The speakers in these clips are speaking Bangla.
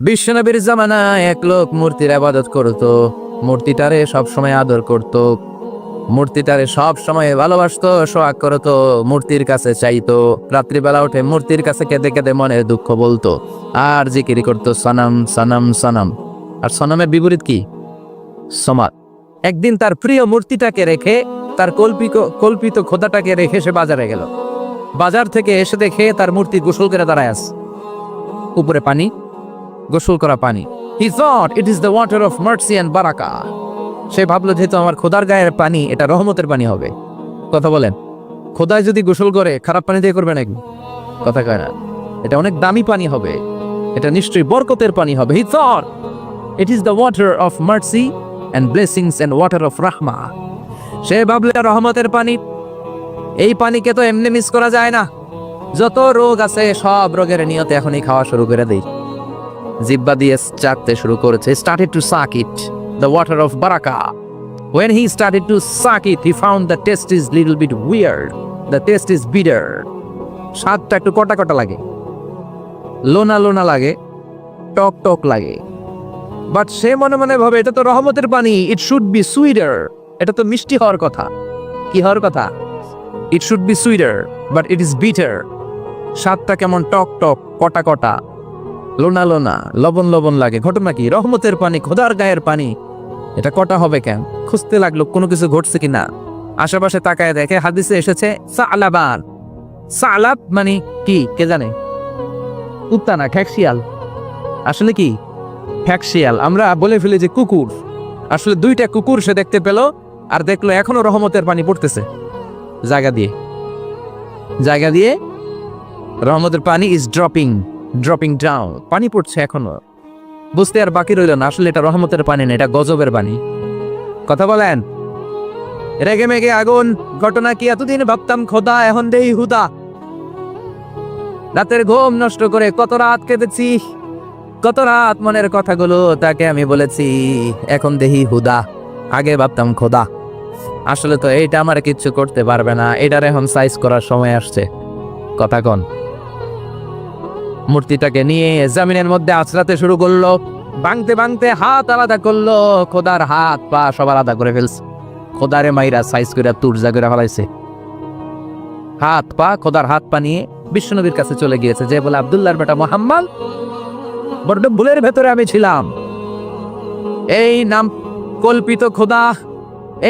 বিশ্বনবীর জামানায় এক লোক মূর্তির ইবাদত করত, মূর্তিটারে সব সময় আদর করত, মূর্তিটারে সব সময় ভালোবাসতো, সোহাগ করতো, মূর্তির কাছে চাইতো, রাত্রিবেলা উঠে মূর্তির কাছে কেঁদে কেঁদে মনের দুঃখ বলতো আর জিকির করতো সনম সনম সনম। আর সনমের বিপরীত কি? সমাদ। একদিন তার প্রিয় মূর্তিটাকে রেখে, তার কল্পিত খোদাটাকে রেখে সে বাজারে গেল। বাজার থেকে এসে দেখে তার মূর্তি গোসল করে দাঁড়ায় আছে, উপরে পানি, গোসল করা পানি। He thought it is the water of mercy and বারাকা। সে ভাবলো যেহেতু আমার খোদার গায়ের পানি, এটা রহমতের পানি হবে। কথা বলেন, খোদায় যদি গোসল করে খারাপ পানি দিয়ে করবে নাকি? কথা কয় না, এটা অনেক দামি পানি হবে, এটা নিশ্চয়ই বরকতের পানি হবে। He thought it is the water of mercy and blessings and water of rahma। সে ভাবলো এটা রহমতের পানি, এই পানিকে তো এমনি মিস করা যায় না। যত রোগ আছে সব রোগের নিয়তে এখনই খাওয়া শুরু করে দেই। জিব্বা দিয়ে চাটতে শুরু করেছে। Started to suck it, the water of baraka. When he started to suck it, he found the taste is little bit weird. The taste is bitter. স্বাদটা একটু কটা কটা লাগে, লোনা লোনা লাগে, টক টক লাগে। বাট সে মনে মনে ভাবে এটা তো রহমতের পানি, it should be sweeter. এটা তো মিষ্টি হওয়ার কথা। কি হওয়ার কথা? It should be sweeter, but it is bitter. স্বাদটা কেমন টক টক, কটা কটা, লোনা লোনা, লবণ লবণ লাগে। ঘটনা কি? রহমতের পানি, খোদার গায়ের পানি, এটা কটা হবে কেন? খুঁজতে লাগলো কোনো কিছু ঘটছে কিনা। আশেপাশে তাকায় দেখে হাদিসে এসেছে সালাবান। সালাব মানে কি কে জানে? কুত্তা না, খ্যাকশিয়াল। আসলে কি? খ্যাকশিয়াল। আমরা বলে ফেলি যে কুকুর, আসলে দুইটা কুকুর সে দেখতে পেল, আর দেখলো এখনো রহমতের পানি পড়তেছে জায়গা দিয়ে রহমতের পানি ইজ ড্রপিং ডাউন, পানি পড়ছে এখনো। বুঝতে আর বাকি রইল না আসলে এটা রহমতের পানি না, এটা গজবের পানি। কথা বলেন, রেগে মেগে আগুন। ঘটনা কি? এতদিন ভাবতাম খোদা, এখন দেই হুদা। রাতের ঘুম নষ্ট করে কত রাত কেঁদেছি, কত রাত মনের কথাগুলো তাকে আমি বলেছি, এখন দেহি হুদা। আগে ভাবতাম খোদা, আসলে তো এইটা আমার কিচ্ছু করতে পারবে না, এটার এখন সাইজ করার সময় আসছে। কথা কন। মূর্তিটাকে নিয়ে জমিনের মধ্যে আছড়াতে শুরু করলো, ভাঙতে ভাঙতে হাত আলাদা করলো, খোদার হাত পা সব আলাদা করে ফেলছে। খোদারে মাইরা সাইজ করে তুরজা করে ফেলাইছে। হাত পা, খোদার হাত পা নিয়ে বিশ্বনবীর কাছে চলে গিয়েছে, যে বলে আব্দুল্লাহর বেটা মুহাম্মদ, বড্ড ভুলের ভেতরে আমি ছিলাম। এই নাম কল্পিত খোদা,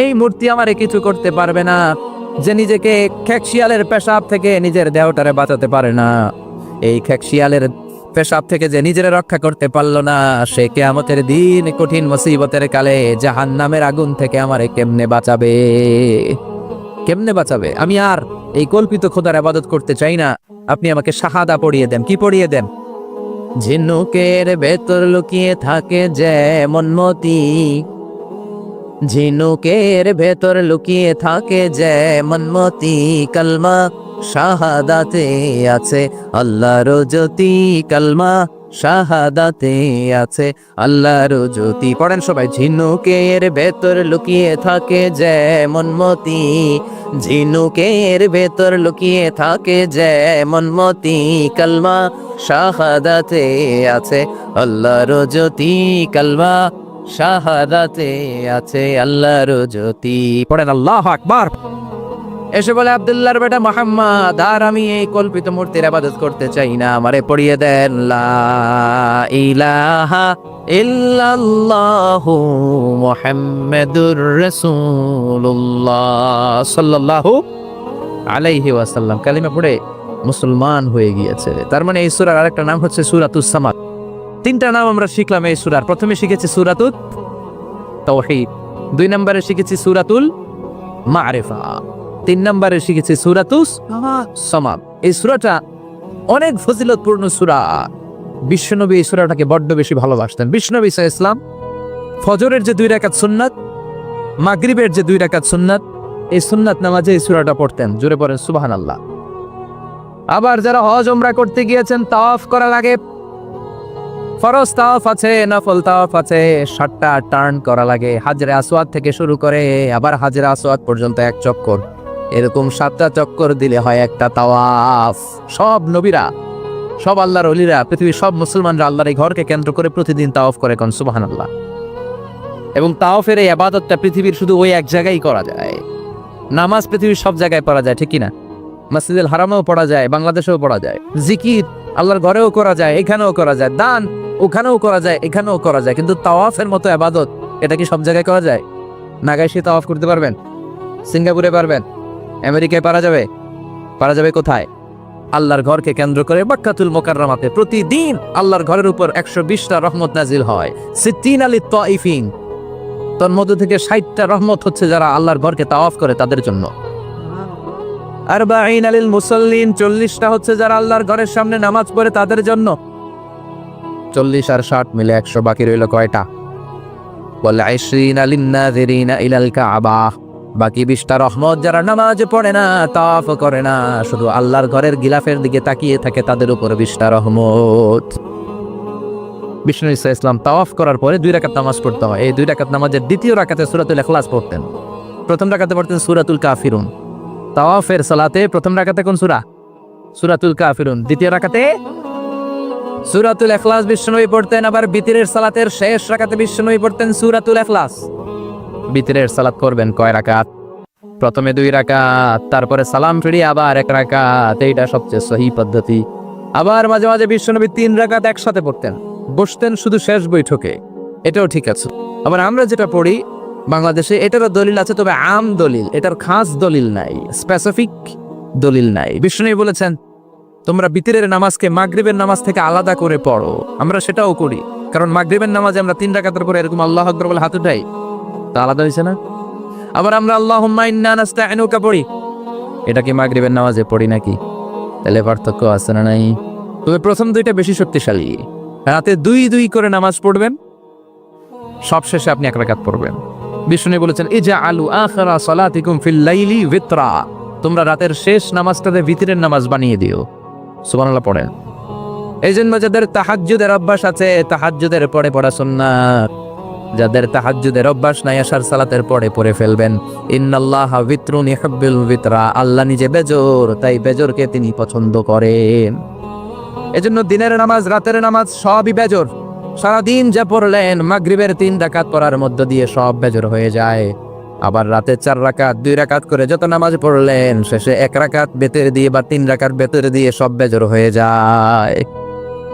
এই মূর্তি আমারে কিছু করতে পারবে না। যে নিজেকে খ্যাকশিয়ালের পেশাব থেকে নিজের দেহটারে বাঁচাতে পারে না, এই খ্যাকশিয়ালের পেশাব থেকে যে নিজের রক্ষা করতে পারলো না, সে কিয়ামতের দিন কঠিন মুসিবতের কালে জাহান্নামের আগুন থেকে আমারে কেমনে বাঁচাবে? আমি আর এই কল্পিত খোদার ইবাদত করতে চাই না। আপনি আমাকে শাহাদা পড়িয়ে দেন। কি পড়িয়ে দেন? ঝিনুকের ভেতর লুকিয়ে থাকে যেমন মতি, ঝিনুকের ভেতর লুকিয়ে থাকে যেমন মতি, কালমা শাহাদাতে আছে আল্লাহর জ্যোতি, কালমা শাহাদাতে আছে আল্লাহর জ্যোতি। পড়েন সবাই। ঝিনুকের ভেতর লুকিয়ে থাকে যেমন মতি, ঝিনুকের ভেতর লুকিয়ে থাকে যেমন মতি, কালমা শাহাদাতে আছে আল্লাহর জ্যোতি, কালমা শাহাদাতে আছে আল্লাহর জ্যোতি। পড়েন আল্লাহু আকবার। এসে বলে আব্দুল্লাহর বেটা মুহাম্মদ, আর আমি এই কল্পিত মূর্তির ইবাদত করতে চাই না, আমারে পড়িয়ে দেন লা ইলাহা ইল্লাল্লাহু মুহাম্মাদুর রাসূলুল্লাহ সাল্লাল্লাহু আলাইহি ওয়াসাল্লাম। কালিমা পড়ে মুসলমান হয়ে গিয়েছে। তার মানে এই সূরার আরেকটা নাম হচ্ছে সূরাতুস সামাদ। তিনটা নাম আমরা শিখলাম এই সূরার। প্রথমে শিখেছি সূরাতুত তাওহীদ, 2 নম্বরে শিখেছি সূরাতুল মারিফা, 3 নম্বরে শিখেছি সূরাতুস সামাদ। এই সূরাটা অনেক ফজিলতপূর্ণ সূরা। বিশ্বনবী এই সূরাটাকে বড্ড বেশি ভালোবাসতেন। বিশ্বনবী সাল্লাল্লাহু আলাইহি ওয়াসাল্লাম ফজরের যে 2 রাকাত সুন্নাত, মাগরিবের যে 2 রাকাত সুন্নাত, এই সুন্নাত নামাজে এই সূরাটা পড়তেন। জোরে পড়েন সুবহানাল্লাহ। আবার যারা হজ উমরা করতে গিয়েছেন, তাওয়াফ করা লাগে, ফরজ তাওয়াফ আছে, নফল তাওয়াফ আছে, 7টা টার্ন করা লাগে। হাজরে আসওয়াদ থেকে শুরু করে আবার হাজরে আসওয়াদ পর্যন্ত 1 চক্কর, এরকম 7টা চক্কর দিলে হয় একটা তাওয়াফ। সব নবীরা সব আল্লাহর ওলিরা, পৃথিবীর সব মুসলমানরা আল্লাহর এই ঘরকে কেন্দ্র করে প্রতিদিন তাওয়াফ করে, কোন সুবহানাল্লাহ। এবং তাওয়াফের এই ইবাদতটা পৃথিবীর শুধু ওই এক জায়গায় করা যায়। নামাজ পৃথিবীর সব জায়গায় পড়া যায়, ঠিক কিনা? মসজিদুল হারামেও পড়া যায়, বাংলাদেশেও পড়া যায়। জিকির আল্লাহর ঘরেও করা যায়, এখানেও করা যায়। দান ওখানেও করা যায়, এখানেও করা যায়। কিন্তু তাওয়াফের মতো ইবাদত, এটা কি সব জায়গায় করা যায়? নাগাইশে তাওয়াফ করতে পারবেন? সিঙ্গাপুরে পারবেন? আমেরিকায় পারা যাবে? পারা যাবে কোথায়? আল্লাহর ঘরকে কেন্দ্র করে মক্কাতুল মুকাররমাতে প্রতিদিন আল্লাহর ঘরের উপর 120টা রহমত নাজিল হয়। 60 আলি তাইফিন, তার মধ্য থেকে 60টা রহমত হচ্ছে যারা আল্লাহর ঘরকে তাওয়াফ করে তাদের জন্য। 40 আলিল মুসাল্লিন, 40টা হচ্ছে যারা আল্লাহর ঘরের সামনে নামাজ পড়ে তাদের জন্য। 40 আর 60 মিলে 100, বাকি রইল কয়টা? বলে 20 আলিন নাযিরিনা ইলাল কাবা, বাকি 20টা রহমত যারা নামাজ পড়ে না, তাওয়াফ করে না, শুধু আল্লাহর ঘরের গিলাফের দিকে তাকিয়ে থাকে, তাদের উপর 20টা রহমত। বিষ্ণু ইসা ইসলাম তাওয়াফ করার পরে 2 রাকাত নামাজ পড়তে হয়। এই 2 রাকাত নামাজের দ্বিতীয় রাকাতে সূরাতুল ইখলাস পড়তেন, প্রথম রাকাতে পড়তেন সূরাতুল কাফিরুন। তাওয়াফের সালাতে প্রথম রাকাতে কোন সূরা? সূরাতুল কাফিরুন। দ্বিতীয় রাকাতে সূরাতুল ইখলাস বিষ্ণুই পড়তেন। আবার বিতরের সালাতের শেষ রাকাতে বিষ্ণুই পড়তেন সূরাতুল ইখলাস। বিতরের সালাত করবেন কয় রাকাত? প্রথমে 2 রাকাত, তারপরে সালাম ফিরিয়ে আবার 1 রাকাত। এইটা সবচেয়ে সহি পদ্ধতি। আবার মাঝে মাঝে বিশ্বনবী 3 রাকাত একসাথে পড়তেন, বসতেন শুধু শেষ বৈঠকে, এটাও ঠিক আছে। আবার আমরা যেটা পড়ি বাংলাদেশে, এটারও দলিল আছে, তবে আম দলিল, এটার খাস দলিল নাই, স্পেসিফিক দলিল নাই। বিষ্ণু বলেছেন তোমরা বিতরের নামাজকে মাগরিবের নামাজ থেকে আলাদা করে পড়ো। আমরা সেটাও করি, কারণ মাগরিবের নামাজে আমরা 3 রাকাতের পরে এরকম আল্লাহু আকবার বলে হাত উঠাই, তা আলাদা হয়েছে না? আবার আমরা আল্লাহুম্মা ইন্না নাস্তাইনুকা পড়ি, এটা কি মাগরিবের নামাজে পড়ি নাকি? তাহলে পার্থক্য আছে না নাই? তবে প্রথম 2টা বেশি শক্তিশালী। রাতে 2 করে নামাজ পড়বেন, সবশেষে আপনি 1 রাকাত পড়বেন। বিষ্ণু বলেছেন ইজআলু আখিরা সালাতিকুম ফিল লাইলি বিতরা, তোমরা রাতের শেষ নামাজটাতে বিতরের নামাজ বানিয়ে দিও। সুবহানাল্লাহ পড়েন। এই জন্য যাদের তাহাজ্জুদের অভ্যাস আছে, তাহাজ্জুদের পরে পড়া সুন্নাত। যাদের তাহাজ্জুদের অভ্যাস নাই, আশার সালাতের পরে পড়ে ফেলবেন। ইন্নাল্লাহা বিতরুন ইউহিব্বুল বিতরা, আল্লাহ নিজে বেজোর, তাই বেজোরকে তিনি পছন্দ করেন। এজন্য দিনের নামাজ, রাতের নামাজ সবই বেজোর। সারাদিন যা পড়লেন, মাগরিবের 3 রাকাত পড়ার মধ্য দিয়ে সব বেজোর হয়ে যায়। আবার রাতে 4 রাকাত, 2 রাকাত করে যত নামাজ পড়লেন, শেষে 1 রাকাত বেতের দিয়ে বা 3 রাকাত বেতের দিয়ে সব বেজোর হয়ে যায়।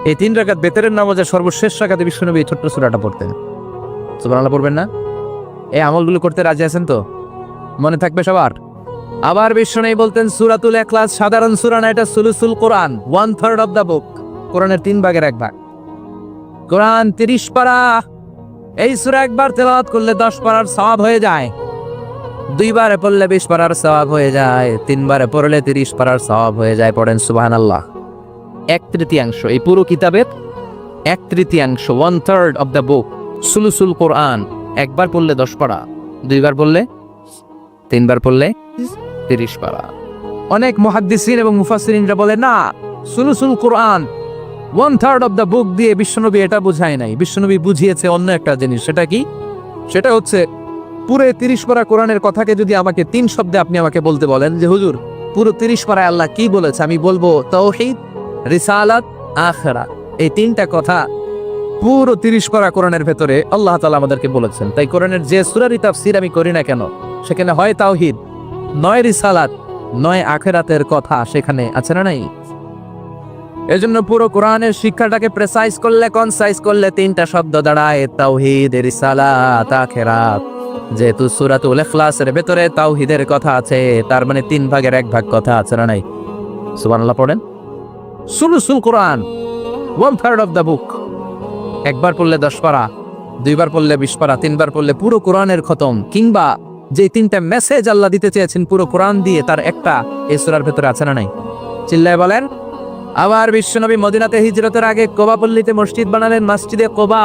এই 3 রাকাত বেতের নামাজের সর্বশেষ রাকাতে বিষ্ণুনবী ছোট্ট সূরাটা পড়তেন। সুবহানাল্লাহ পড়বেন না? এই আমলগুলো করতে রাজি আছেন তো? মনে থাকবে সবার? আবার বিষ্ণুনবী বলতেন সূরাতুল ইখলাস সাধারণ সূরা না, এটা সুলুসুল কোরআন, 1/3 অফ দা বুক। কোরআনের 3 ভাগের 1 ভাগ। কোরআন 30 পারা। এই সূরা একবার তেলাওয়াত করলে 10 পারার সওয়াব হয়ে যায়। 2 বারে পড়লে 20 পারার সওয়াব হয়ে যায়। 3 বারে পড়লে 30 পারার সওয়াব হয়ে যায়। পড়েন সুবহানাল্লাহ। 1/3 এই পুরো কিতাবের 1/3, 1/3 অফ দা বুক সুলুসুল কোরআন। একবার পড়লে 10 পারা, 2 বার পড়লে, 3 বার পড়লে 30 পারা। অনেক মুহাদ্দিসিন এবং মুফাসসিরিনরা বলে না, সুলুসুল কোরআন 1/3 অফ দা বুক দিয়ে বিশ্বনবী এটা বুঝায় নাই। বিশ্বনবী বুঝিয়েছে অন্য একটা জিনিস। সেটা কি? সেটা হচ্ছে পুরো 30 পারা কোরআনের কথাকে যদি আমাকে 3 শব্দে আপনি আমাকে বলতে বলেন যে হুজুর পুরো 30 পারায় আল্লাহ কি বলেছে, আমি বলবো তাওহীদ, রিসালাত, আখিরাত। এই 3টা কথা পুরো 30 পারা কোরআনের ভেতরে আল্লাহ তাআলা আমাদেরকে বলেছেন। তাই কোরআনের যে সূরারই তাফসীর আমি করি না কেন, সেখানে হয় তাওহীদ, নয় রিসালাত, নয় আখিরাতের কথা সেখানে আছে না নাই? এজন্য পুরো কোরআনের শিক্ষাটাকে প্রেসাইজ করলে, কনসাইজ করলে 3টা শব্দ দাঁড়ায়, তাওহীদ, রিসালাত, আখিরাত। যেহেতু সূরাতুল ইখলাসের ভেতরে তাওহীদের কথা আছে, তার মানে 3 ভাগের 1 ভাগ কথা আছে না নাই? সুবহানাল্লাহ পড়েন। সুলুসুল কোরআন 1/3 অফ দা বুক। একবার পড়লে 10 পারা, 2 বার পড়লে 20 পারা, 3 বার পড়লে পুরো কোরআনের খতম। কিংবা যে 3টা মেসেজ আল্লাহ দিতে চেয়েছেন পুরো কোরআন দিয়ে, তার একটা এই সূরার ভেতরে আছে না নাই? চিল্লায় বলেন। আবার বিশ্বনবী মদিনাতে হিজরতের আগে কোবা পল্লীতে মসজিদ বানালেন, মসজিদে কোবা।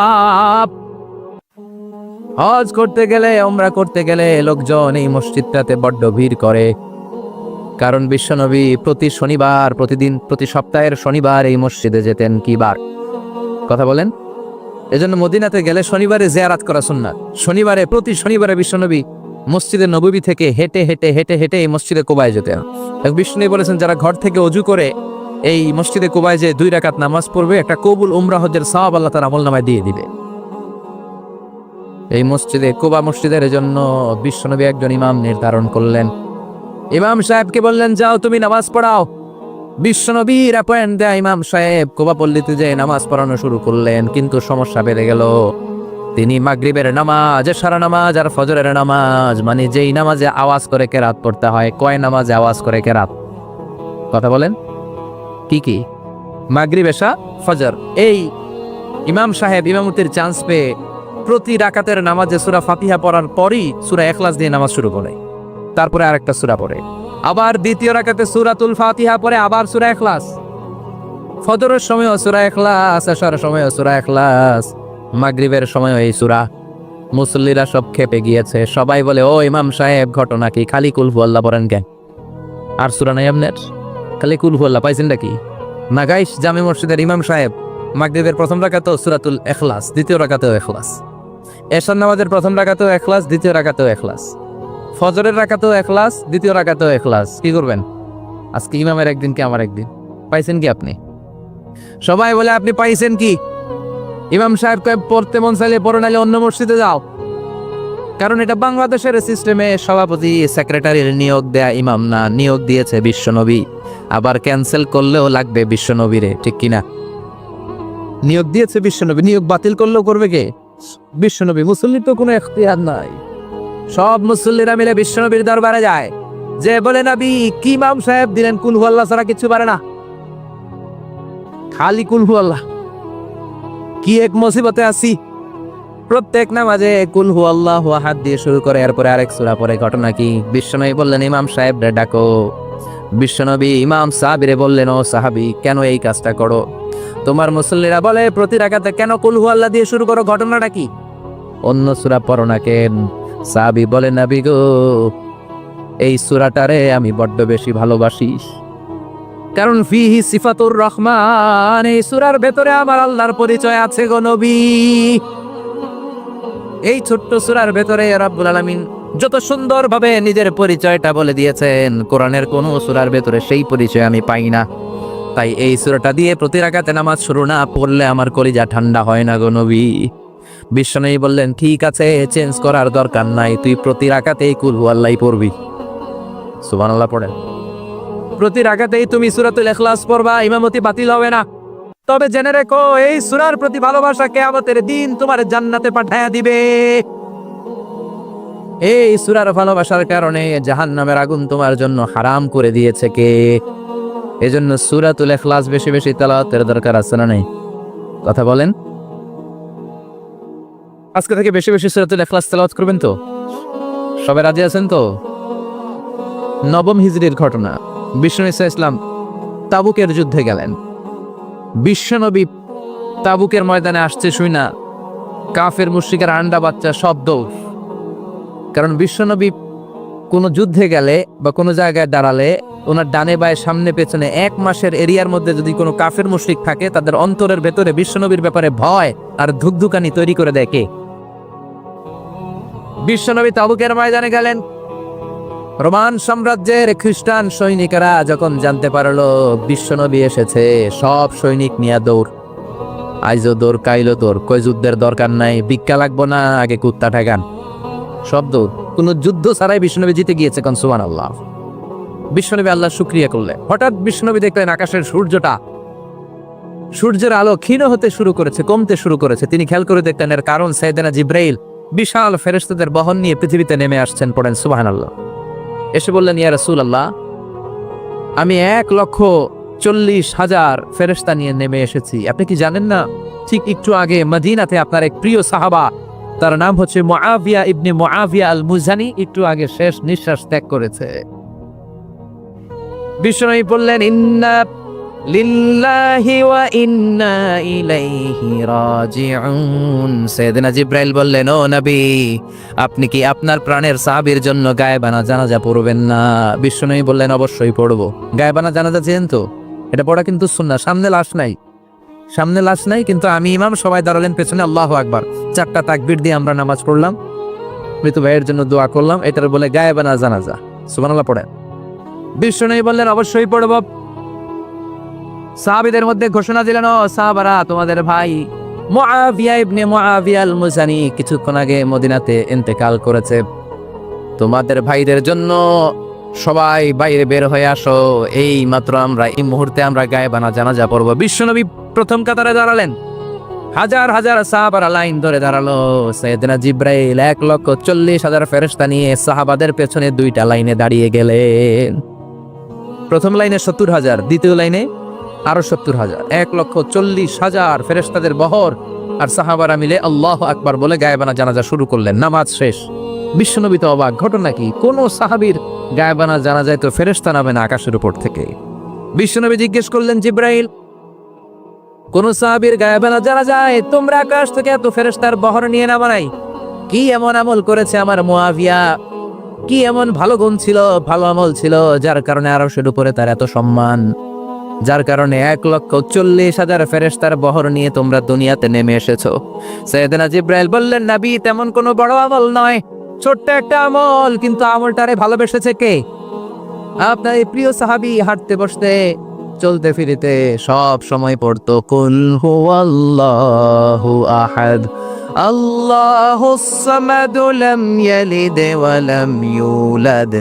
হজ করতে গেলে, উমরা করতে গেলে লোকজন এই মসজিদটাতে বড্ড ভিড় করে, কারণ বিশ্বনবী প্রতি শনিবার, প্রতি সপ্তাহের শনিবার এই মসজিদে যেতেন। কি বার? কথা বলেন। এজন্য মদিনাতে গেলে শনিবারে জিয়ারাত করা সুন্নাত। প্রতি শনিবারে বিশ্বনবী মসজিদে নববী থেকে হেঁটে হেঁটে হেঁটে হেঁটে এই মসজিদে কোবায় যেতেন। বিষ্ণু বলেছেন যারা ঘর থেকে ওযু করে এই মসজিদে কুবায় যে 2 রাকাত নামাজ পড়বে, একটা কবুল উমরা হজের সওয়াব আল্লাহ তার আমলনামায় দিয়ে দিবে। এই মসজিদে কুবা মসজিদের জন্য বিশ্বনবী একজন ইমাম নির্ধারণ করলেন। ইমাম সাহেবকে বললেন, যাও তুমি নামাজ পড়াও। বিশ্বনবীর অ্যাপয়েন্ট দেয়া ইমাম সাহেব কুবা পল্লীতে যে নামাজ পড়ানো শুরু করলেন, কিন্তু সমস্যা বেড়ে গেল। তিনি মাগরিবের নামাজ, এশার নামাজ আর ফজরের নামাজ, মানে যেই নামাজে আওয়াজ করে কেরাত পড়তে হয়, কয় নামাজে আওয়াজ করে কেরাত? কথা বলেন, কি কি? মাগরিব, এশা, ফজর। এই ইমাম সাহেব ইমামতির চান্স পেয়ে প্রতি রাকাতের নামাজে সূরা ফাতিহা পড়ার পরই সূরা ইখলাস দিয়ে নামাজ শুরু করে, তারপরে আরেকটা সূরা পড়ে, আবার দ্বিতীয় রাকাতে সূরাতুল ফাতিহা পড়ে, আবার সূরা ইখলাস। ফজরের সময়ও সূরা ইখলাস, এশার সময়ও সূরা ইখলাস, মাগরিবের সময়ও এই সূরা। মুসল্লিরা সব খেপে গিয়েছে, সবাই বলে, ও ইমাম সাহেব, ঘটনা কি? খালি কুল হুয়াল্লাহ পড়েন কেন? আর সূরা নাই আপনার? খালি কুল হুয়াল্লাহ পাইছেন নাকি? না গাইস, জামে মসজিদের ইমাম সাহেব মাগরিবের প্রথম রাকাতেও সূরাতুল ইখলাস, দ্বিতীয় রাকাতেও ইখলাস, এশার নামাজের প্রথম রাকাতেও ইখলাস, দ্বিতীয় রাকাতেও ইখলাস, ফজরের রাকাতেও ইখলাস, দ্বিতীয় রাকাতেও ইখলাস। কি করবেন? আজকে ইমামের একদিন কি আমার একদিন? পাইছেন কি আপনি? সবাই বলে, আপনি পাইছেন কি? ইমাম সাহেব কয়, পড়তে মন চাইলে পড়ো, নাইলে অন্য মসজিদে যাও। কারণ এটা বাংলাদেশের সিস্টেমে সভাপতি সেক্রেটারির নিয়োগ দেয়া ইমাম না, নিয়োগ দিয়েছে বিশ্বনবী। আবার ক্যান্সেল করলেও লাগবে বিশ্বনবীরে, ঠিক কিনা? নিয়োগ দিয়েছে বিশ্বনবী, নিয়োগ বাতিল করলেও করবে কে? বিশ্বনবী। মুসল্লির তো কোনো এখতিয়ার নাই। সব মুসল্লিরা মিলে বিশ্বনবীর দরবারে যায়, যে বলে, নবী, কি ইমাম সাহেব দিলেন, কুল হুয়াল্লাহ ছাড়া কিছু পারে না, খালি কুল হুয়াল্লাহ, কি এক মুসিবতে আছি। প্রত্যেক নামাজে কুল হুয়াল্লাহু আহাদ দিয়ে শুরু করে, এরপরে আরেক সূরা পড়ে। ঘটনা কি? বিশ্বনবী বললেন, ইমাম সাহেব রে ডাকো। বিশ্বনবী ইমাম সাহাবীরে বললেন, ও সাহাবী, কেন এই কাজটা করো? তোমার মুসল্লিরা বলে প্রতি রাকাতে কেন কুল হুয়াল্লাহ দিয়ে শুরু করো, ঘটনাটা কি? অন্য সূরা পড়ো না কেন? সাহাবী বলে, নবী গো, এই সূরাটারে আমি বড্ড বেশি ভালোবাসি, কারণ ফিহি সিফাতুর রহমান, এই সূরার ভেতরে আমার আল্লাহর পরিচয় আছে গো নবী। এই ছোট্ট সূরার ভেতরে রব্বুল আলামিন যত সুন্দরভাবে নিজের পরিচয়টা বলে দিয়েছেন, কোরআনের কোন সূরার ভেতরে সেই পরিচয় আমি পাই না। তাই এই সূরাটা দিয়ে প্রতি রাকাতে নামাজ শুরু না পড়লে আমার কলিজা ঠান্ডা হয় না গো নবী। বিশ্বনবী বললেন, ঠিক আছে, চেঞ্জ করার দরকার নাই, তুই প্রতি রাকাতেই কুল হুয়াল্লাহই পড়বি। সুবহানাল্লাহ পড়েন। প্রতি রাকাতেই তুমি সূরাতুল ইখলাস পড়বা, ইমামতি বাতিল হবে না। তবে জেনে রেখো, এই সূরার প্রতি ভালোবাসা কিয়ামতের দিন তোমার জান্নাতে পাঠায়া দিবে। এই সূরার ভালোবাসার কারণে জাহান্নামের আগুন তোমার জন্য হারাম করে দিয়েছে কে? এজন্য সূরাতুল ইখলাস বেশি বেশি তেলাওয়াতের দরকার আছে না নাই? কথা বলেন। আজকে থেকে বেশি বেশি সূরাতুল ইখলাস তেলাওয়াত করবেন তো? সবাই রাজি আছেন তো? নবম হিজরির ঘটনা। বিশ্বনবী সাল্লাল্লাহু আলাইহি ওয়াসাল্লাম তাবুকের যুদ্ধে গেলেন। বিশ্বনবী তাবুকের ময়দানে আসছে শুই না, কাফের মুশরিকের আন্ডা বাচ্চা সব দৌড়। কারণ বিশ্বনবী কোনো যুদ্ধে গেলে বা কোনো জায়গায় দাঁড়ালে ওনার ডানে বায়ে সামনে পেছনে 1 মাসের এরিয়ার মধ্যে যদি কোনো কাফের মুশরিক থাকে, তাদের অন্তরের ভেতরে বিশ্বনবীর ব্যাপারে ভয় আর ধুকধুকানি তৈরি করে দেয় কে? বিশ্বনবী তাবুকের ময়দানে গেলেন। রোমান সাম্রাজ্যের খ্রিস্টান সৈনিকেরা যখন জানতে পারলো বিশ্বনবী এসেছে, সব সৈনিক নিয়ে দৌড়। আইজো দৌড়, কাইলো দৌড়, কই যুদ্ধের দরকার নাই, ভিক্ষা লাগবো না, আগে কুত্তা ঠেকান, সব দৌড়। কোন যুদ্ধ ছাড়াই বিশ্বনবী জিতে গিয়েছে, কোন সুবহানাল্লাহ। বিশ্বনবী আল্লাহ শুকরিয়া করলেন। হঠাৎ বিশ্বনবী দেখলেন আকাশের সূর্যের আলো ক্ষীণ হতে শুরু করেছে, কমতে শুরু করেছে। তিনি খেয়াল করে দেখলেন এর কারণ সাইয়েদনা জিব্রাইল বিশাল ফেরেশতাদের বহন নিয়ে পৃথিবীতে নেমে আসছেন। পড়েন সুবহানাল্লাহ। এসে বললেন, ইয়া রাসূলুল্লাহ, আমি 1,40,000 ফেরেশতা নিয়ে নেমে এসেছি। আপনি কি জানেন না, ঠিক একটু আগে মদিনাতে আপনার এক প্রিয় সাহাবা, তার নাম হচ্ছে মুআবিয়া ইবনে মুআবিয়া আল মুজানি, একটু আগে শেষ নিঃশ্বাস ত্যাগ করেছে। বিশ্বনবী বললেন, ইন্না লিল্লাহি ওয়া ইন্না ইলাইহি রাজিউন। সাইয়েদনা জিব্রাইল বললেন, ও নবী, আপনি কি আপনার প্রাণের সাহাবীর জন্য গায়েবানা জানাজা পড়বেন না? বিশ্বনবী বললেন, অবশ্যই পড়বো। গায়েবানা জানাজা চেন তো? এটা পড়া কিন্তু সুন্নাহ। সামনে লাশ নাই, কিন্তু আমি ইমাম, সবাই দাঁড়ালেন পেছনে, আল্লাহু আকবার, 4টা তাকবীর দিয়ে আমরা নামাজ পড়লাম, মৃত ভাইয়ের জন্য দোয়া করলাম, এটার বলে গায়েবানা জানাজা। সুবহানাল্লাহ পড়েন। বিশ্বনবী বললেন, অবশ্যই পড়ব। সাহাবীদের মধ্যে ঘোষণা দিলেন, ও সাহাবারা, তোমাদের ভাই মুআবিয়া ইবনে মুআবিয়া আল মুজানি কিছুক্ষণ আগে মদিনাতে ইন্তেকাল করেছে। তোমাদের ভাইদের জন্য সবাই বাইরে বের হয়ে আসো, এই মাত্র আমরা এই মুহূর্তে আমরা গায়েবানা জানাজা পড়ব। বিশ্বনবী প্রথম কাতারে দাঁড়ালেন, হাজার হাজার সাহাবারা লাইন ধরে দাঁড়ালো। সাইয়েদনা জিব্রাইল 1,40,000 ফেরেশতা নিয়ে সাহাবাদের পেছনে দুইটা লাইনে দাঁড়িয়ে গেলেন। প্রথম লাইনে 70,000, দ্বিতীয় লাইনে আরো 70,000, 1,40,000 ফেরেশতাদের বহর। আর সাহাবারা মিলে আল্লাহু আকবার বলে গায়েবানা জানাজা শুরু করলেন। নামাজ শেষ। বিশ্বনবী তো অবাক, ঘটনা কি? কোন সাহাবীর গায়েবানা জানাজায় তো ফেরেশতা নামে না আকাশের উপর থেকে। বিশ্বনবী জিজ্ঞেস করলেন, জিব্রাইল, কোন সাহাবীর গায়েবানা জানাজায় তোমরা আকাশ থেকে এত ফেরেশতার বহর নিয়ে নামা নাই? কি এমন আমল করেছে আমার মুআবিয়া? কি এমন ভালো গুণ ছিল, ভালো আমল ছিল, যার কারণে আরশের উপরে তার এত সম্মান, যার কারণে 1,40,000 ফেরেশতার বহর নিয়ে তোমরা দুনিয়াতে নেমে এসেছো? সাইয়েদনা জিব্রাইল বললেন, নবী, তেমন কোনো বড় আমল নয়, ছোট্ট একটা আমল, কিন্তু আমলটারে ভালোবেসেছে কে? আপনার এই প্রিয় সাহাবী হাঁটতে বসতে চলতে ফিরিতে সব সময় পড়তো কুল হুয়াল্লাহু আহাদ আল্লাহুস সামাদ লাম ইয়ালিদ ওয়া লাম ইউলাদ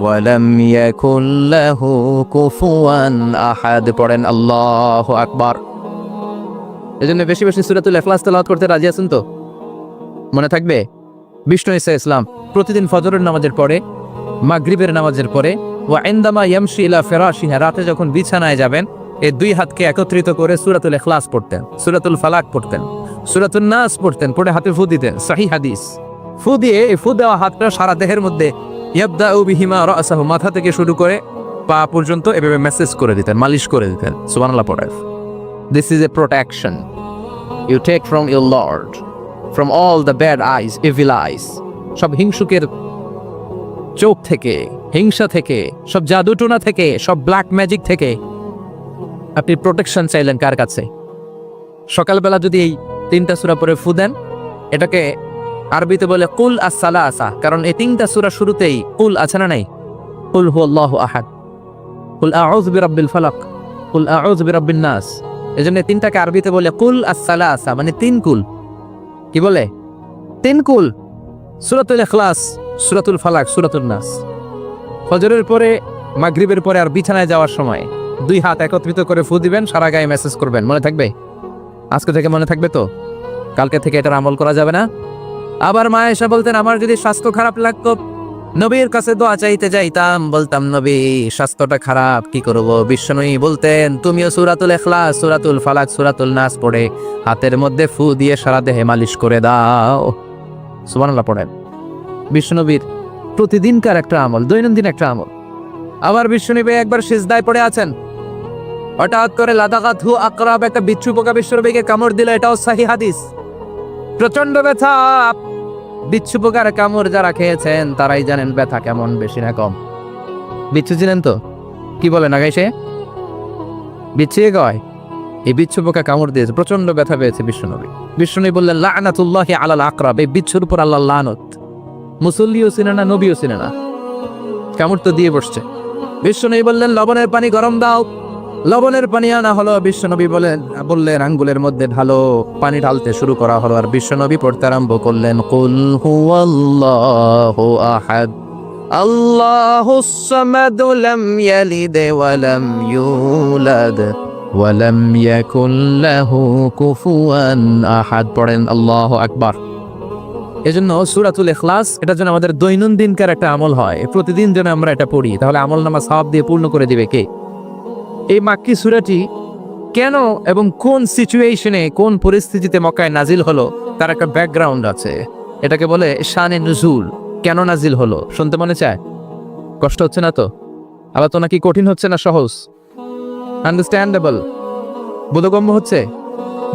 ওয়া লাম ইয়াকুল লাহু কুফুয়ান আহাদ। পড়েন আল্লাহু আকবার। এজন্য বেশি বেশি সূরাতুল ইখলাস তেলাওয়াত করতে রাজি আছেন তো? মনে থাকবে? বিষ্ণু ঈসা ইসলাম প্রতিদিন ফজরের নামাজের পরে, মাগরিবের নামাজের পরে, ওয়া ইনদামা ইয়ামশি ইলা ফিরাশিহি, রাতে যখন বিছানায় যাবেন, এই দুই হাতকে একত্রিত করে সূরাতুল ইখলাস পড়তেন, সূরাতুল ফালাক পড়তেন, সূরাতুন নাস পড়তেন, পড়ে হাতে ফু দিতেন। সহিহ হাদিস। ফু দিয়ে এই ফু দেওয়া হাতটা সারা দেহের মধ্যে ইয়াবদাউ বিহিমা রাসাহু, মাথা থেকে শুরু করে পা পর্যন্ত এভাবে মেসেজ করে দিতেন, মালিশ করে দিতেন। সুবহানাল্লাহ পড়েন। This is a protection you take from your Lord, from all the bad eyes, evil eyes, সব হিংসুকের চোখ থেকে, হিংসা থেকে, সব জাদুটোনা থেকে, সব ব্ল্যাক ম্যাজিক থেকে আপনি প্রোটেকশন চাইলেন কার কাছে? সকালবেলা যদি এই 3টা সূরা পড়ে ফু দেন, এটাকে আরবিতে বলে কুল আস-সালাসা, কারণ এই 3টা সূরা শুরুতেই কুল আছে না নাই? কুল হুয়াল্লাহু আহাদ, কুল আউযু বিরাব্বিল ফালাক, কুল আউযু বিরাব্বিন নাস। এজন্য 3টাকে আরবিতে বলে কুল আস-সালাসা, মানে 3 কুল। কি বলে? 3 কুল। সূরাতুল ইখলাস, সূরাতুল ফালাক, সূরাতুন নাস। ফজরের পরে, মাগরিবের পরে আর বিছানায় যাওয়ার সময় 2 হাত একত্রিত করে ফু দিবেন, সারা গায়ে মেসেজ করবেন। মনে থাকবে? আজকে থেকে মনে থাকবে তো? কালকে থেকে এটার আমল করা যাবে না? আবার মা এসে বলতেন, আমার যদি স্বাস্থ্য খারাপ লাগতো, নবীর কাছে দোয়া চাইতে যাইতাম, বলতাম, নবী স্বাস্থ্যটা খারাপ, কি করব? বিশ্বনবী বলতেন, তুমিও সূরাতুল ইখলাস, সূরাতুল ফালাক, সূরাতুল নাস পড়ে হাতের মধ্যে ফু দিয়ে সারা দেহে মালিশ করে দাও। সুবহানাল্লাহ পড়েন। বিশ্বনবীর প্রতিদিনকার একটা আমল, দৈনন্দিন একটা আমল। আবার বিশ্বনবী একবার সিজদায় পড়ে আছেন, হঠাৎ করে লাদাগাথু আকরাব, একটা বিচ্ছু পোকা বিশ্বনবীকে কামড় দিল। এটাও সহিহ হাদিস। প্রচন্ড ব্যথা। বিচ্ছু পোকার কামড় যারা খেয়েছেন তারাই জানেন ব্যথা কেমন, বেশি না কম। বিচ্ছু চিনেন তো? কি বলে না গাইছে? বিচ্ছু কয়। এই বিচ্ছু পোকা কামড় দিয়েছে, প্রচন্ড ব্যথা পেয়েছে বিশ্বনবী। বিশ্বনবী বললেন, লা'নাতুল্লাহি আলাল আকরাব, এই বিচ্ছুর উপর আল্লাহর লানত। মুসল্লিও চিনে না, নবীও চিনে না, কামড় তো দিয়ে বসছে। বিশ্বনবী বললেন, লবণের পানি গরম দাও। লবণের পানি আনা হলো। বিশ্বনবী বললেন আঙ্গুলের মধ্যে ঢালো। পানি ঢালতে শুরু করা হলো, আর বিশ্বনবী পড়তে আরম্ভ করলেন, কুল হুয়াল্লাহু আহাদ আল্লাহুস সামাদ লাম ইয়ালিদ ওয়া লাম ইউলাদ ওয়া লাম ইয়াকুল লাহু কুফুয়ান আহাদ। পড়েন আল্লাহু আকবার। এজন্য সূরাতুল ইখলাস, এটা যেন আমাদের দৈনন্দিনকার একটা আমল হয়, প্রতিদিন যেন আমরা এটা পড়ি, তাহলে আমলনামা সওয়াব দিয়ে পূর্ণ করে দিবে কে? এই মাক্কি সূরাটি কেন এবং কোন সিচুয়েশনে, কোন পরিস্থিতিতে মক্কায় নাজিল হলো, তার একটা ব্যাকগ্রাউন্ড আছে। এটাকে বলে শানে নুজুল। কেন নাজিল হলো শুনতে মনে চায়? কষ্ট হচ্ছে না তো? আবার তো নাকি কঠিন হচ্ছে না, সহজ, আন্ডারস্ট্যান্ডেবল, বোধগম্য হচ্ছে?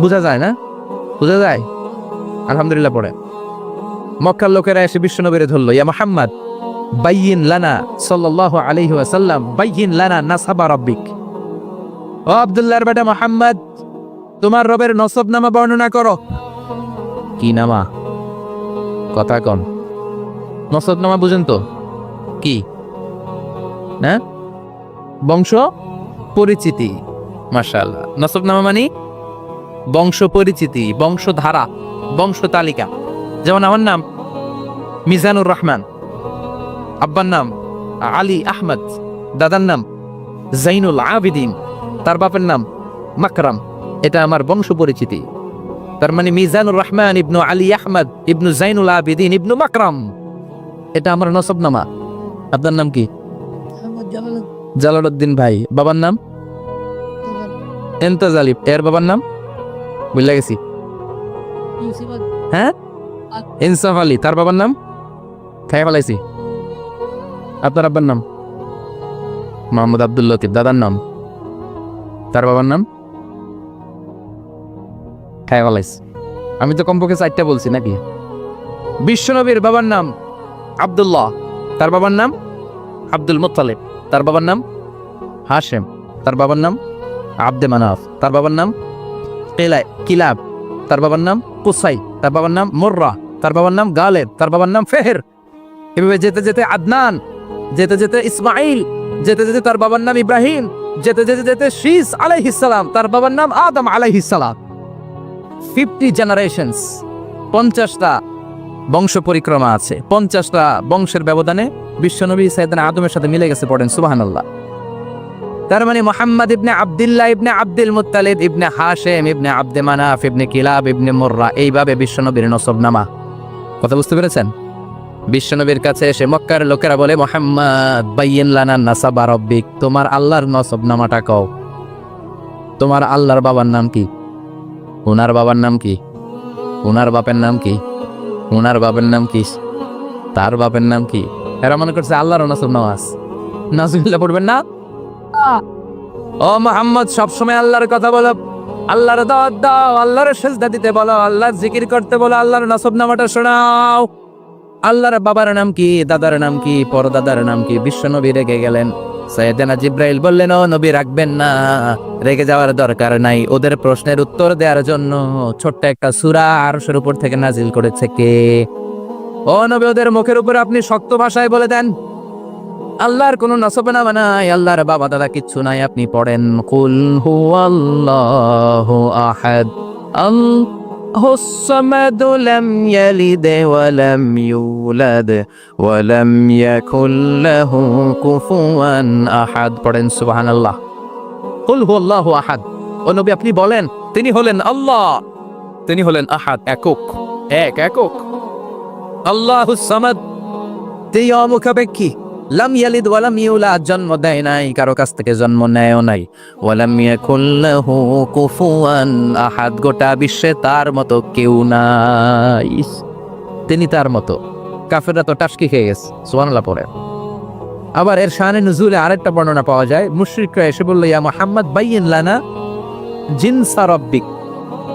বোঝা যায় না? বোঝা যায়? আলহামদুলিল্লাহ পড়ে। মক্কার লোকেরা এসে বিশ্বনবীরে ধরলো, ইয়া মুহাম্মদ বাইয়িন লানা সাল্লাল্লাহু আলাইহি ওয়াসাল্লাম বাইয়িন লানা নাসাবা রাব্বিক। ও আব্দুল্লাহর বেটা মুহাম্মদ, তোমার রবের নসবনামা বর্ণনা করো। কি নামা? কথা কন। নসবনামা বুঝেন তো? কি না? বংশ পরিচিতি। মাশাআল্লাহ। নসবনামা মানে বংশ পরিচিতি, বংশধারা, বংশ তালিকা। যেমন আমার নাম মিজানুর রহমান, আব্বার নাম আলী আহমদ, দাদার নাম জাইনুল আবিদিন, তার বাপের নাম মাকরাম। এটা আমার বংশ পরিচিতি। তার মানে মিজানুর রহমান ইবনু আলী আহমদ ইবনু জাইনুল আবিদিন ইবনু মাকরাম, এটা আমার নসবনামা। আপনার নাম কি? জালালউদ্দিন ভাই। বাবার নাম ইমতাজ আলী। এর বাবার নাম বুঝলা গেছি। হ্যাঁ, ইনসাফ আলী। তার বাবার নাম খাই ফেলাইছি। আপনার আব্বার নাম মোহাম্মদ আব্দুল লতিফ। দাদার নাম, তার বাবার নাম খাই ফেলাইছি। আমি তো কমপক্ষে 4টা বলছি নাকি? বিশ্বনবীর বাবার নাম আব্দুল্লাহ, তার বাবার নাম আব্দুল মুত্তালিব, তার বাবার নাম হাশেম, তার বাবার নাম আব্দে মানাফ, তার বাবার নাম কিলাব, তার বাবার নাম কুসাই, তার বাবার নাম মুররা, তার বাবার নাম গালেব, তার বাবার নাম ফেহের। এভাবে যেতে যেতে আদনান, যেতে যেতে ইসমাইল, যেতে যেতে তার বাবার নাম ইব্রাহিম, যেতে যেতে যেতে শীস আলাইহিস সালাম, তার বাবার নাম আদম আলাইহিস সালাম। 50 জেনারেশনস, 50টা বংশ পরিক্রমা আছে। 50টা বংশের ব্যবধানে বিশ্বনবী সাইয়েদনা আদমের সাথে মিলে গেছে। পড়েন সুবহানাল্লাহ। তার মানে মুহাম্মদ ইবনে আব্দুল্লাহ ইবনে আব্দুল মুত্তালিব ইবনে হাশেম ইবনে আব্দে মানাফ ইবনে কিলাব ইবনে মুররা, এইভাবে বিশ্বনবীর নসবনামা। কথা বুঝতে পেরেছেন? বিশ্বনবীর কাছে এসে মক্কার লোকেরা বলে, মুহাম্মদ বাইয়িন লানা নাসাবা রাব্বিক, তোমার আল্লাহর নসবনামাটা কও। তোমার আল্লাহর বাবার নাম কি? ওনার বাবার নাম কি? ওনার বাপের নাম কি? ওনার বাপের নাম কি? তার বাপের নাম কি? এরা মনে করছে আল্লাহর নসবনামা আছে। নাউজুবিল্লাহ পড়বেন না? ও মুহাম্মদ, সবসময় আল্লাহর কথা বলো, আল্লাহর দাওয়াত দাও, আল্লাহর সিজদা দিতে বলো, আল্লাহর জিকির করতে বলো, আল্লাহর নসবনামাটা শোনাও। আল্লাহর বাবার নাম কি? দাদার নাম কি? পরদাদার নাম কি? বিশ্বনবী রেগে গেলেন। সাইয়েদনা জিব্রাইল বললেন, ও নবী রাখবেন না, রেগে যাওয়ার দরকার নাই। ওদের প্রশ্নের উত্তর দেওয়ার জন্য ছোট্ট একটা সূরা আরশের উপর থেকে নাজিল করেছে কে? ও নবী, ওদের মুখের উপর আপনি শক্ত ভাষায় বলে দেন, আল্লাহর কোনো নসবনামা নাই, আল্লাহর বাবা দাদা কিচ্ছু নাই। আপনি পড়েন, কুল হুয়াল্লাহু আহাদ আল্লাহুস সামাদ লাম ইয়ালিদ ওয়া লাম ইউলাদ ওয়া লাম ইয়াকুল লাহু কুফুয়ান আহাদ। পড়েন সুবহানাল্লাহ। কুল হুয়াল্লাহু আহাদ। ও নবী, আপনি বলেন, তিনি হলেন আল্লাহ, তিনি হলেন আহাদ, একক, একক। আল্লাহুস সামাদ, তিনি অমুখাপেক্ষী। লাম ইয়ালিদ ওয়া লাম ইউলাদ, জন্ম দেয় নাই, কারো কাছ থেকে জন্ম নেয়ও নাই। ওয়া লাম ইয়াকুল লাহু কুফুয়ান আহাদ, গোটা বিশ্বে তার মতো কেউ নাই, তিনি তার মতো। কাফেররা তো টাসকি খেয়ে গেছে। সুবহানাল্লাহ পড়ে। আবার এর শানে নুজুলে আরেকটা বর্ণনা পাওয়া যায়। মুশরিকরা এসে বলল, ইয়া মুহাম্মদ বাইয়িন লানা জিনসা রাব্বিক,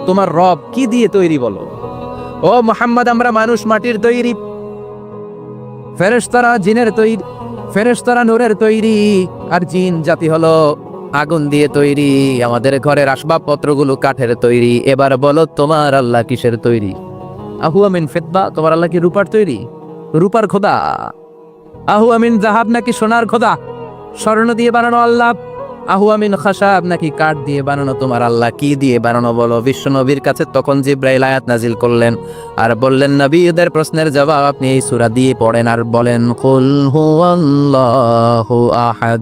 তোমার রব কি দিয়ে তৈরি বলো। ও মুহাম্মদ, আমরা মানুষ মাটির তৈরি, ফেরেশতারা জিনের তৈরি, ফেরেশতারা নূরের তৈরি, আর জিন জাতি হলো আগুন দিয়ে তৈরি। আমাদের ঘরের আসবাবপত্রগুলো কাঠের তৈরি। এবার বলো, তোমার আল্লাহ কিসের তৈরি? আহুয়া মিন ফিদ্দা, তোমার আল্লাহ কি রূপার তৈরি? রূপার খোদা? আহুয়া মিন যাহাব, নাকি সোনার খোদা? স্বর্ণ দিয়ে বানানো আল্লাহ? আহুয়া মিন খাশাব, নাকি কাঠ দিয়ে বানানো তোমার আল্লাহ? কি দিয়ে বানানো বলো? বিশ্ব নবীর কাছে তখন জিব্রাইল আয়াত নাজিল করলেন আর বললেন, নবী, এদের প্রশ্নের জবাব আপনি এই সূরা দিয়ে পড়েন আর বলেন, কুল হুয়াল্লাহু আহাদ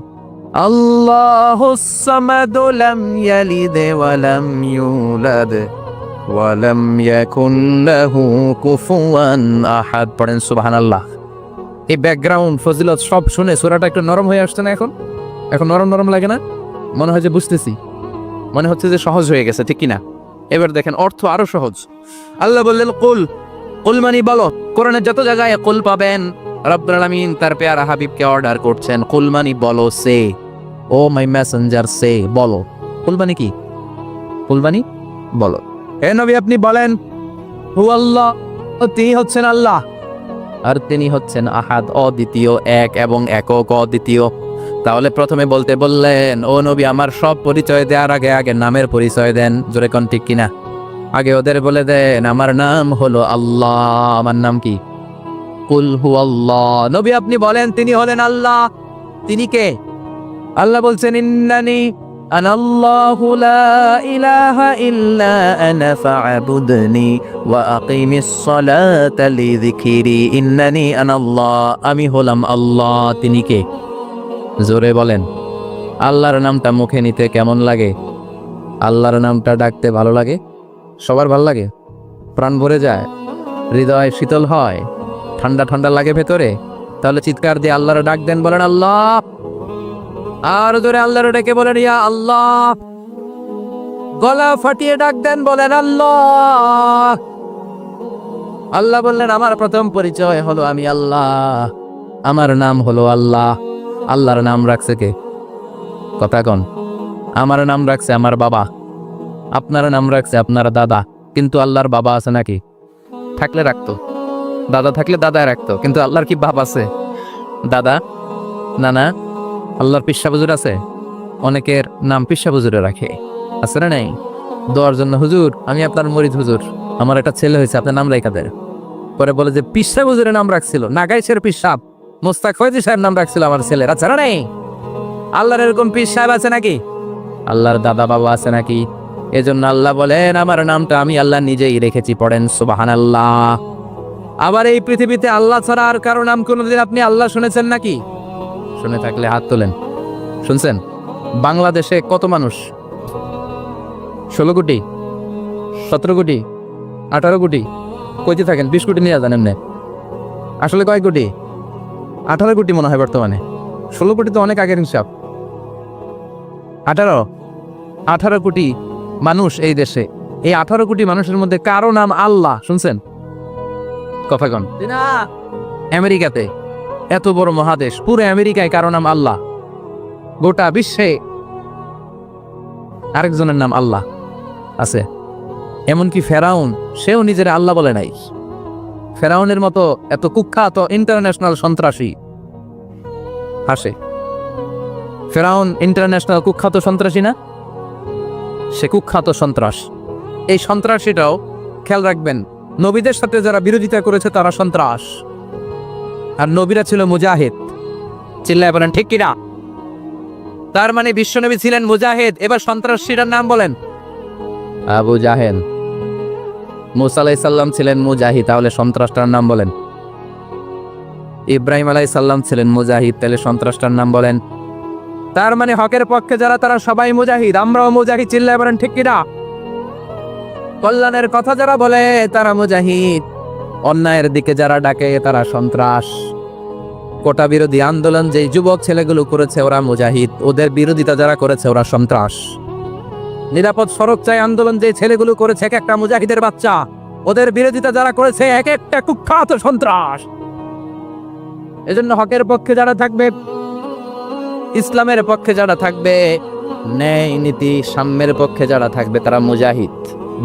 আল্লাহুস সামাদ লাম ইয়ালিদ ওয়া লাম ইউলাদ ওয়া লাম ইয়াকুন লাহু কুফুয়ান আহাদ। পড়েন সুবহানাল্লাহ। এই ব্যাকগ্রাউন্ড ফজিলত সব শুনে সূরাটা একটু নরম হয়ে আসছে না? এখন নরম নরম লাগে না? মনে হয় যে বুঝতেছি, মনে হচ্ছে যে সহজ হয়ে গেছে, ঠিক কিনা? এবার দেখেন অর্থ আরো সহজ। আল্লাহ বললেন, কুল, কুল মানে বলো। কোরআনের যত জায়গায় কুল পাবেন, রব্বুল আলামিন তার পেয়ারা হাবিবকে অর্ডার করছেন, কুল মানে বলো, সে, ও মাই মেসেঞ্জার, সে, বলো। কুল মানে কি? কুল মানে বলো। হে নবী, আপনি বলেন, হু আল্লাহ, তিনি হচ্ছেন আল্লাহ, আর তিনি হচ্ছেন আহাদ, অদ্বিতীয়, এক এবং একক, অদ্বিতীয়। তাহলে প্রথমে বলতে বললেন, ও নবী, আমার সব পরিচয় দেওয়ার আগে আগে নামের পরিচয় দেন। জোরে কোন, ঠিক কিনা? আগে ওদের বলে দেন, আমার নাম হলো আল্লাহ। আমার নাম কি? কুল হু আল্লাহ। নবী, আপনি বলেন, তিনি হলেন আল্লাহ। তিনি কে? আল্লাহ বলছেন, ইন্নানি আনাল্লাহু লা ইলাহা ইল্লা আনা ফা'বুদনি ওয়া আকিমিস সালাতা লিযিকরি ইন্নানি আনাল্লাহ, আমি হলাম আল্লাহ। তিনি কে? জোরে বলেন। আল্লাহর নামটা মুখে নিতে কেমন লাগে? আল্লাহর নামটা ডাকতে ভালো লাগে? সবার ভালো লাগে? প্রাণ ভরে যায়, হৃদয় শীতল হয়, ঠান্ডা ঠান্ডা লাগে ভেতরে? তাহলে চিৎকার দিয়ে আল্লাহর ডাক দেন, বলেন আল্লাহ। আর জোরে আল্লাহর ডেকে বলেন ইয়া আল্লাহ। গলা ফাটিয়ে ডাক দেন, বলেন আল্লাহ। আল্লাহ বললেন আমার প্রথম পরিচয় হলো আমি আল্লাহ, আমার নাম হলো আল্লাহ। আল্লাহর নাম রাখছে কে? কথা কন। আমার নাম রাখছে আমার বাবা, আপনার নাম রাখছে আপনার দাদা। কিন্তু আল্লাহর বাবা আছে নাকি? থাকলে রাখতো, দাদা থাকলে দাদা রাখতো। কিন্তু আল্লাহর কি বাপ আছে? দাদা, নানা? আল্লাহর পিসা হুজুর আছে? অনেকের নাম পিসা হুজুরে রাখে, আছে না নাই? দোয়ার জন্য, হুজুর আমি আপনার মরিদ হুজুর, আমার একটা ছেলে হয়েছে, আপনার নাম রাখা দেন। পরে বলে যে পিসা হুজুরের নাম রাখছিল, নাগাইশের পিসাব মোস্তাক ফয়জি সাহেব নাম রাখছিল আমার ছেলের, আছে না নাই? আল্লাহর এরকম পিস সাহেব আছে নাকি? আল্লাহর দাদা বাবা আছে নাকি? এজন্য আল্লাহ বলেন আমার নামটা আমি আল্লাহ নিজেই রেখেছি। পড়েন সুবহানাল্লাহ। আবার এই পৃথিবীতে আল্লাহ ছাড়া আর কারো নাম কোনোদিন আপনি আল্লাহ শুনেছেন নাকি? শুনে থাকলে হাত তোলেন। শুনছেন? বাংলাদেশে কত মানুষ? 16 কোটি, 17 কোটি, 18 কোটি? কইতে থাকেন 20 কোটি নিয়ে যান এমনি। আসলে কয় কোটি? 18 কোটি মনে হয় বর্তমানে। 16 কোটি তো অনেক আগের হিসাব। 18 কোটি মানুষ এই দেশে। এই 18 কোটি মানুষের মধ্যে কারো নাম আল্লাহ শুনছেন? কথা কন। আমেরিকাতে, এত বড় মহাদেশ, পুরো আমেরিকায় কারো নাম আল্লাহ? গোটা বিশ্বে আরেকজনের নাম আল্লাহ আছে? এমনকি ফেরাউন, সেও নিজের আল্লাহ বলে নাই। ফেরাউনের মতো এত কুখ্যাত ইন্টারন্যাশনাল সন্ত্রাসী হাসে। ফেরাউন ইন্টারন্যাশনাল কুখ্যাত সন্ত্রাসী না? সে কুখ্যাত সন্ত্রাস। এই সন্ত্রাসীটাও, খেয়াল রাখবেন, নবীদের সাথে যারা বিরোধিতা করেছে তারা সন্ত্রাস, আর নবীরা ছিল মুজাহিদ। চিল্লায় বলেন ঠিক কিনা? তার মানে বিশ্বনবী ছিলেন মুজাহিদ। এবার সন্ত্রাসীটার নাম বলেন। আবু জাহেল। মুসা আলাইহিস সালাম ছিলেন মুজাহিদ, তাহলে সন্ত্রাসটার নাম বলেন। ইব্রাহিম আলাইহিস সালাম ছিলেন মুজাহিদ, তাহলে সন্ত্রাসটার নাম বলেন। তার মানে হকের পক্ষে যারা তারা সবাই মুজাহিদ, আমরাও মুজাহিদ। চিল্লায় বলেন ঠিক কিনা? কল্যাণের কথা যারা বলে তারা মুজাহিদ, অন্যায়ের দিকে যারা ডাকে তারা সন্ত্রাস। কোটা বিরোধী আন্দোলন যে যুবক ছেলেগুলো করেছে ওরা মুজাহিদ, ওদের বিরোধিতা যারা করেছে ওরা সন্ত্রাস। নিরাপদ সড়ক চাই আন্দোলন যে ছেলেগুলো করেছে এক একটা মুজাহিদের বাচ্চা, ওদের বিরোধিতা যারা করেছে এক একটা কুখ্যাত সন্ত্রাস। এজন্য হকের পক্ষে যারা থাকবে, ইসলামের পক্ষে যারা থাকবে, ন্যায় নীতি সাম্যের পক্ষে যারা থাকবে তারা মুজাহিদ।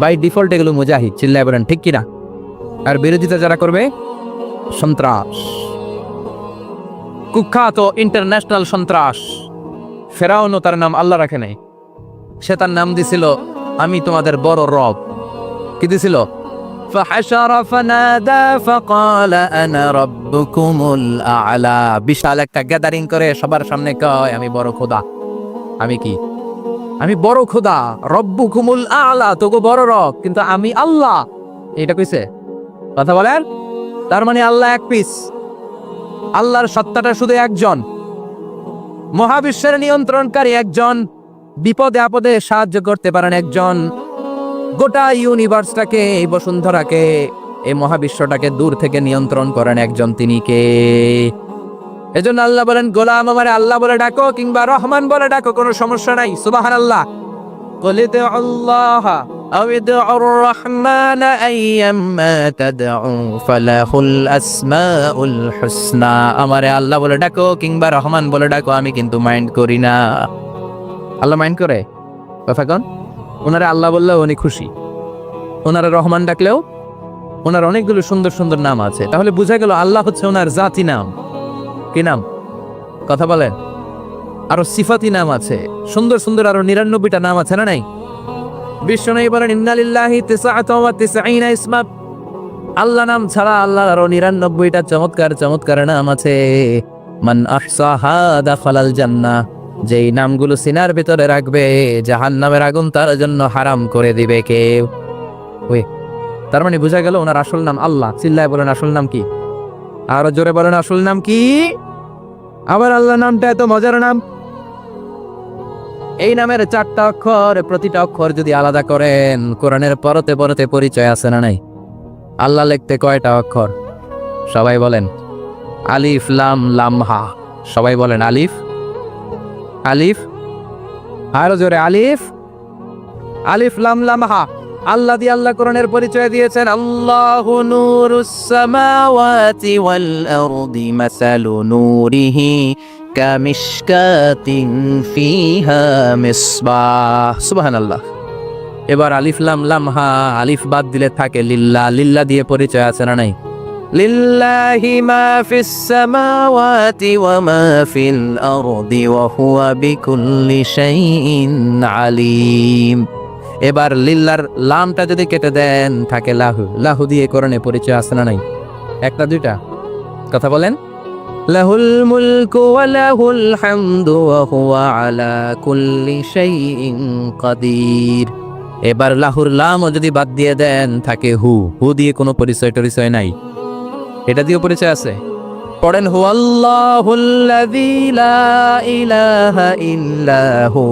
বাই ডিফল্ট এগুলো মুজাহিদ। চিল্লায় বলেন ঠিক কিনা? আর বিরোধিতা যারা করবে সন্ত্রাস, কুখ্যাত ইন্টারন্যাশনাল সন্ত্রাস। ফেরাউনও তার নাম আল্লাহ রাখে নাই, সে তার নাম দিছিল আমি তোমাদের বড় রব। কি দিছিল? فحشر فنادى فقال انا ربكم الاعلى। বিশাল একটা গ্যাদারিং করে সবার সামনে কয় আমি বড় খোদা। আমি কি? আমি বড় খোদা, রব্বুকুমুল আ'লা, তোগো বড় রব, কিন্তু আমি আল্লাহ। এটা কইছে? কথা বলেন। তার মানে আল্লাহ এক পিস। আল্লাহর সত্তাটা শুধু একজন, মহাবিশ্বের নিয়ন্ত্রণকারী একজন, বিপদে আপদে সাহায্য করতে পারেন একজন, গোটা ইউনিভার্সটাকে, এই বসুন্ধরাকে, এই মহাবিশ্বটাকে দূর থেকে নিয়ন্ত্রণ করেন একজন। তিনি কে? এজন্য আল্লাহ বলেন গোলাম আমারে আল্লাহ বলে ডাকো কিংবা রহমান বলে ডাকো, কোনো সমস্যা নাই। সুবহানাল্লাহ। قل ادعوا الله أو ادعوا الرحمن أيما تدعوا فله الأسماء الحسنى। আমারে আল্লাহ বলে ডাকো কিংবা রহমান বলে ডাকো, আমি কিন্তু মাইন্ড করি না। আল্লাহ মাইন্ড করে? কথা কোন? ওনারে আল্লাহ বললেও উনি খুশি, ওনারে রহমান ডাকলেও ওনার অনেকগুলো সুন্দর সুন্দর নাম আছে। তাহলে বোঝা গেল আল্লাহ হচ্ছে ওনার জাতি নাম। কি নাম? কথা বলেন। আরো সিফাতি নাম আছে, সুন্দর সুন্দর আরো 99টা নাম আছে না নাই? বিশ্বনবী বলেন ইন্নালিল্লাহি 99 ইসমা। আল্লাহ নাম ছাড়া আল্লাহর আরো 99টা চমৎকার চমৎকার নাম আছে। মান আহসাহা দাখালাল জান্নাহ। যেই নামগুলো সিনার ভিতরে রাখবে জাহান্নামের আগুন তার জন্য হারাম করে দিবে কে? ওই তার মানে বোঝা গেল ওনার আসল নাম আল্লাহ। চিল্লায় বলেন আসল নাম কি? আরো জোরে বলেন আসল নাম কি? আবার আল্লাহ নামটা এত মজার নাম। এই নামের 4টা অক্ষর, প্রতিটা অক্ষর যদি আলাদা করেন কোরআনের পরতে পরতে পরিচয় আছে না নাই? আল্লাহ লিখতে কয়টা অক্ষর? সবাই বলেন। আলিফ লাম লাম হা। সবাই বলেন আলিফ আলিফ। আরো জোরে আলিফ আলিফ লাম লাম হা। আল্লাহ দিয়ে আল্লাহ কোরআনের পরিচয় দিয়েছেন আল্লাহু নূরুস সামাওয়াতি ওয়াল আরদি মাসালু নূরিহি কামিশকাতিন ফিহা মিসবাহ। সুবহানাল্লাহ। এবার আলিফ লাম লাম হা, আলিফ বাদ দিলে থাকে লিল্লাহ। লিল্লাহ দিয়ে পরিচয় আছে না নাই? লিল্লাহি মা ফিস সামাওয়াতি ওয়া মা ফিল আরদি ওয়া হুয়া বিকুল্লি শাইইন আলিম। এবার লিল্লার লামটা যদি কেটে দেন থাকে লাহু। লাহু দিয়ে কোরআনে পরিচয় আছে না নাই? একটা দুইটা? কথা বলেন। লাহুল মুলকু ওয়া লাহুল হামদু ওয়া হুয়া আলা কুল্লি শাইইন কাদির। এবার লাহুর লামও যদি বাদ দিয়ে দেন থাকে হু। হু দিয়ে কোনো পরিচয় টরিচয় নাই, এটা দিয়ে পরিচয় আছে। পড়েন হুয়াল্লাহুল্লাযী লা ইলাহা ইল্লাহু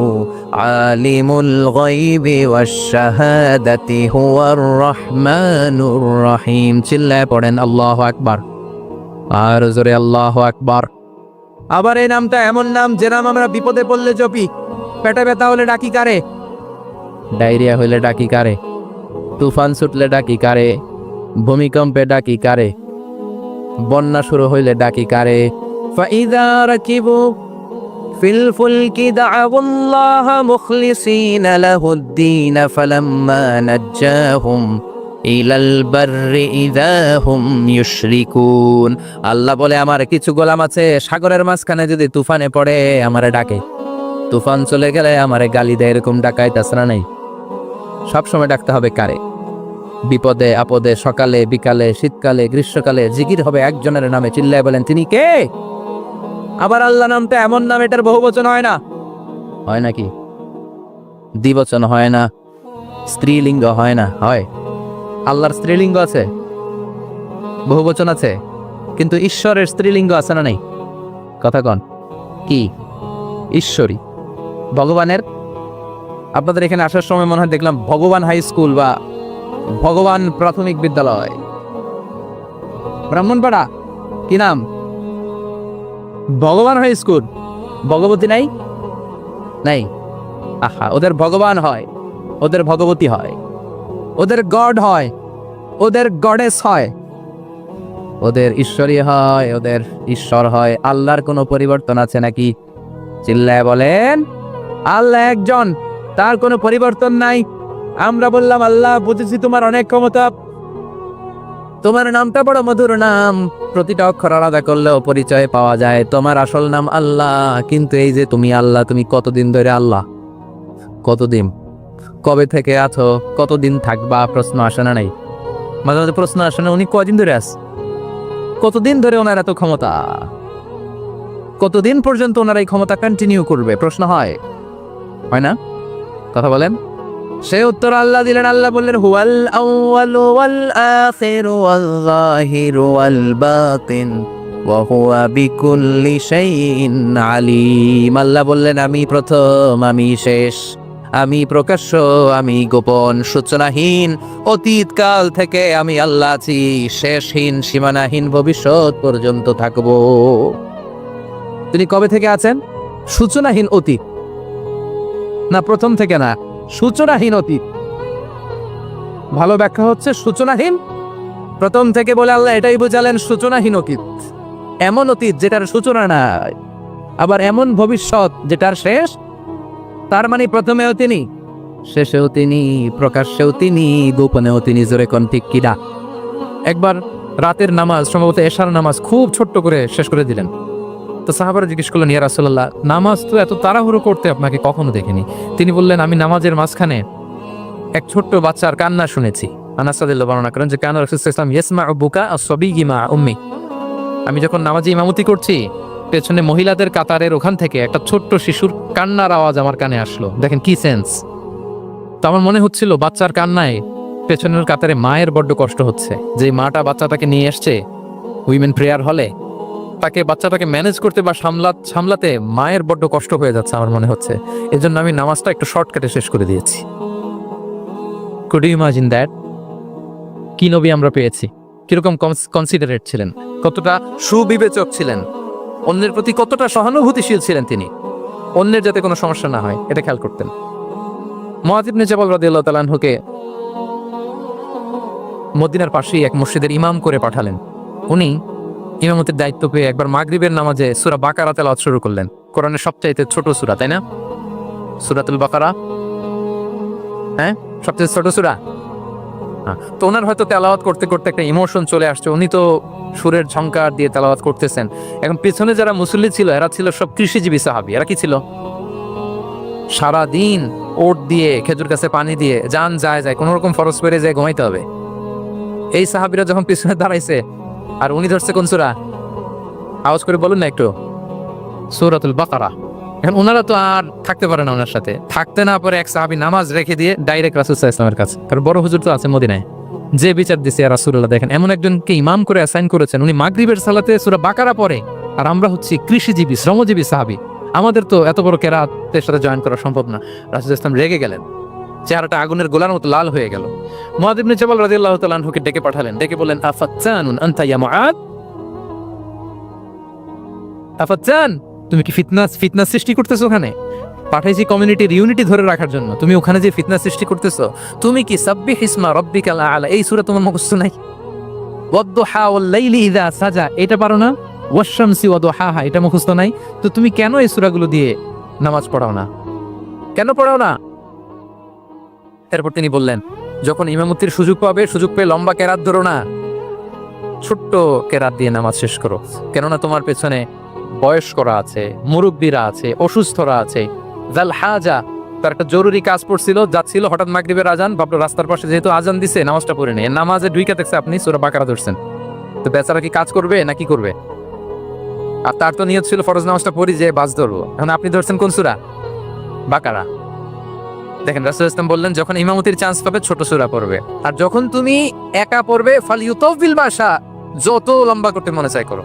আলিমুল গায়বি ওয়াশ শাহাদাতি হুয়ার রহমানুর রহিম। চিল্লায় পড়েন আল্লাহু আকবার। আর জোরে আল্লাহু আকবার। আবার এই নামটা এমন নাম যে নাম আমরা বিপদে পড়লে জপি। পেটে ব্যথা হলে ডাকি কারে? ডায়রিয়া হইলে ডাকি কারে? তুফান ছুটলে ডাকি কারে? ভূমিকম্পে ডাকি কারে? বন্যা শুরু হইলে ডাকি কারে? ফাইযা রাকিবু ফিল ফুলকি দা'উল্লাহা মুখলিসিনা লাহুদ্দীন ফালাম্মা নাজ্জাহুম ইলাল বাররি ইযা হুম ইউশরিকুন। আল্লাহ বলে আমার কিছু গোলাম আছে সাগরের মাঝখানে যদি তুফানে পড়ে আমারে ডাকে, তুফান চলে গেলে আমারে গালি দেয়। এরকম ডাকাইতাছে না নাই? সবসময় ডাকতে হবে কারে? বিপদে আপদে, সকালে বিকালে, শীতকালে গ্রীষ্মকালে জিকির হবে একজনের নামে। চিল্লায় বলেন তিনি কে? আবার আল্লাহ নামটা এমন নাম এটার বহুবচন হয় না। হয় নাকি? দ্বিবচন হয় না, স্ত্রীলিঙ্গ হয় না? হয়। আল্লাহর স্ত্রীলিঙ্গ আছে, বহুবচন আছে, কিন্তু ঈশ্বরের স্ত্রীলিঙ্গ আছে না নাই? কথা কন কি? ঈশ্বরী। ভগবানের, আপনাদের এখানে আসার সময় মনে হয় দেখলাম ভগবান হাই স্কুল বা ভগবান প্রাথমিক বিদ্যালয় ব্রাহ্মণপাড়া। কি নাম? ভগবান হাই স্কুল। ভগবতী নাই? নাই। আহা, ওদের ভগবান হয়, ওদের ভগবতী হয়, ওদের গড হয়, ওদের গডেস হয়, ওদের ঈশ্বরী হয়, ওদের ঈশ্বর হয়। আল্লাহর কোনো পরিবর্তন আছে নাকি? চিল্লায় বলেন আল্লাহ একজন, তার কোনো পরিবর্তন নাই। আমরা বললাম আল্লাহ বুঝেছি তোমার অনেক ক্ষমতা, তোমার নামটা বড় মধুর নাম, প্রতিটা অক্ষর আলাদা করলেও পরিচয় পাওয়া যায়। তোমার আসল নাম আল্লাহ, কিন্তু এই যে তুমি আল্লাহ, তুমি কতদিন ধরে আল্লাহ? কতদিন? কবে থেকে আছো? কতদিন থাকবা? প্রশ্ন আসে না নাই? মাঝে মাঝে প্রশ্ন আসে না উনি কয়দিন ধরে আস? কতদিন ধরে ওনার এত ক্ষমতা? কতদিন পর্যন্ত ওনার এই ক্ষমতা কন্টিনিউ করবে? প্রশ্ন হয় না? কথা বলেন। সে উত্তর আল্লাহ দিলেন। আল্লাহ বললেন হুয়াল আউয়ালু ওয়াল আখিরু ওয়াল যাহিরু ওয়াল বাতিন ওয়া হুয়া বিকুল্লি শাইইন আলিম। আল্লাহ বললেন আমি প্রথম, আমি শেষ, আমি প্রকাশ্য, আমি গোপন, সূচনাহীন। অতীতকাল থেকে আমি আল্লাহ আছি, শেষহীন সীমানাহীন ভবিষ্যৎ পর্যন্ত থাকব। তিনি কবে থেকে আছেন? সূচনাহীন অতীত না, প্রথম থেকে না, সূচনাহীন অতীত। ভালো ব্যাখ্যা হচ্ছে সূচনাহীন প্রথম থেকে বলে আল্লাহ এটাই বোঝালেন সূচনাহীন অতীত। এমন অতীত যেটার সূচনা নাই, আবার এমন ভবিষ্যৎ যেটার শেষ। তার মানে প্রথমেও তিনি, শেষেও তিনি, প্রকাশ্যেও তিনি, গোপনেও তিনি। জোরে কোন ঠিক কিনা? একবার রাতের নামাজ, সম্ভবত এশার নামাজ, খুব ছোট্ট করে শেষ করে দিলেন। তো সাহাবারা জিজ্ঞেস করলেন ইয়া রাসূলুল্লাহ, নামাজ তো এত তাড়াহুড়ো করতে আপনাকে কখনো দেখিনি। তিনি বললেন আমি নামাজের মাঝখানে এক ছোট্ট বাচ্চার কান্না শুনেছি। আনাস রাদিয়াল্লাহু বর্ণনা করেন যে কানা রাসূলুল্লাহ সাল্লাল্লাহু আলাইহি ওয়াসাল্লাম ইয়াসমাউ বুকা আস-সাবিয়্যি মা উম্মি। আমি যখন নামাজে ইমামতি করছি পেছনে মহিলাদের কাতারের ওখান থেকে একটা ছোট্ট শিশুর কান্নার আওয়াজ আমার কানে আসলো। দেখেন কি সেন্স। তো আমার মনে হচ্ছিল বাচ্চার কান্নায় পেছনের কাতারে মায়ের বড্ড কষ্ট হচ্ছে, যে মাটা বাচ্চাটাকে নিয়ে এসছে উইমেন প্রেয়ার হলে, তাকে বাচ্চাটাকে ম্যানেজ করতে বা সামলাতে মায়ের বড্ড কষ্ট হয়ে যাচ্ছে আমার মনে হচ্ছে। এজন্য আমি নামাজটা একটু শর্টকাটে শেষ করে দিয়েছি। Could you imagine that? কি নবী আমরা পেয়েছি, কিরকম কনসিডারেট ছিলেন, কতটা সুবিবেচক ছিলেন, অন্যের প্রতি কতটা সহানুভূতিশীল ছিলেন তিনি, অন্যের যাতে কোনো সমস্যা না হয় এটা খেয়াল করতেন। মুআয ইবনে জাবাল রাদিয়াল্লাহু তাআলা আনহুকে মদিনার পাশেই এক মসজিদের ইমাম করে পাঠালেন। উনি ইমামতির দায়িত্ব পেয়ে একবার মাগরিবের নামাজে সূরা বাকারা তেলাওয়াত শুরু করলেন। কোরআনের সবচাইতে ছোট সূরা, তাই না? সূরাতুল বাকারা, হ্যাঁ, সবচেয়ে ছোট সূরা। তো ওনার হয়তো তেলাওয়াত করতে করতে একটা ইমোশন চলে আসছে, উনি তো সুরের ঝংকার দিয়ে তেলাওয়াত করতেছেন। এখন পিছনে যারা মুসল্লি ছিল এরা ছিল সব কৃষিজীবী সাহাবী। এরা কি ছিল? সারা দিন ওট দিয়ে খেজুর গাছে পানি দিয়ে যান যায় কোন রকম ফরজ পেরে যায় ঘুমাইতে হবে। এই সাহাবীরা যখন পিছনে দাঁড়াইছে আর উনি ধরছে কোন সূরা, আওয়াজ করে বলুন না একটু, সূরাতুল বাকারা। এখন ওনারা তো আর থাকতে পারে না, ওনার সাথে থাকতে না পারে এক সাহাবী নামাজ রেখে দিয়ে ডাইরেক্ট রাসূল সাল্লাল্লাহু আলাইহি ওয়াসাল্লামের কাছে, কারণ বড় হুজুর তো আছে মদিনায়, যে বিচার দিছে রাসূলুল্লাহ। দেখেন এমন একজনকে ইমাম করে অ্যাসাইন করেছেন, উনি মাগরিবের সালাতে সূরা বাকারা পড়ে, আর আমরা হচ্ছি কৃষিজীবী শ্রমজীবী সাহাবী, আমাদের তো এত বড় কেরাতের সাথে জয়েন করা সম্ভব না। রাসূল সাল্লাল্লাহু আলাইহি ওয়াসাল্লাম রেগে গেলেন, চেহারাটা আগুনের গোলার মতো লাল হয়ে গেল। মুআয ইবনে জাবাল রাদিয়াল্লাহু তাআলা আনহুকে ডেকে পাঠালেন, ডেকে বললেন, আফাত্তানুন আনতা ইয়া মুআয, আফাত্তান, তুমি কি ফিতনা সৃষ্টি করতেছো? ওখানে পাঠাইছি কমিউনিটির ইউনিটি ধরে রাখার জন্য, তুমি ওখানে যে ফিতনা সৃষ্টি করতেছো। তুমি কি সাব্বিহ ইসমা রাব্বিকাল আ'লা এই সূরা তোমার মুখস্থ নাই? ওয়াদ-দুহা ওয়াল লাইলি ইযা সাজা এটা পারো না? ওয়াশ-শামসি ওয়া দুহাহা এটা মুখস্থ নাই? তো তুমি কেন এই সূরাগুলো দিয়ে নামাজ পড়াও না? কেন পড়াও না? এরপর তিনি বললেন, যখন ইমামতির সুযোগ পাবে, সুযোগ পেয়ে লম্বা কেরাত ধরো না, ছোট্ট কেরাত দিয়ে নামাজ শেষ করো। কেননা তোমার পেছনে বয়স্করা আছে, মুরব্বীরা আছে, অসুস্থরা আছে। জাল হাজা, তার একটা জরুরি কাজ পড়ছিল, যাচ্ছিল, হঠাৎ মাগরিবের আজান, ভাবলো রাস্তার পাশে যেহেতু আজান দিছে নামাজটা পড়ে নেই। নামাজে ঢুইকা দেখছে আপনি সূরা বাকারা ধরছেন, তো বেচারা কি কাজ করবে না কি করবে? আর তার তো নিয়ত ছিল ফরজ নামাজটা পড়ি যে বাস ধরবো, এখন আপনি ধরছেন কোন সূরা? বাকারা। দেখেন রাসূল ইসলাম বললেন, যখন ইমামতির চান্স পাবে ছোট সূরা পড়বে, আর যখন তুমি একা পড়বে ফালিউতাউবিল মাশা, যত লম্বা করতে মনে চায় করো,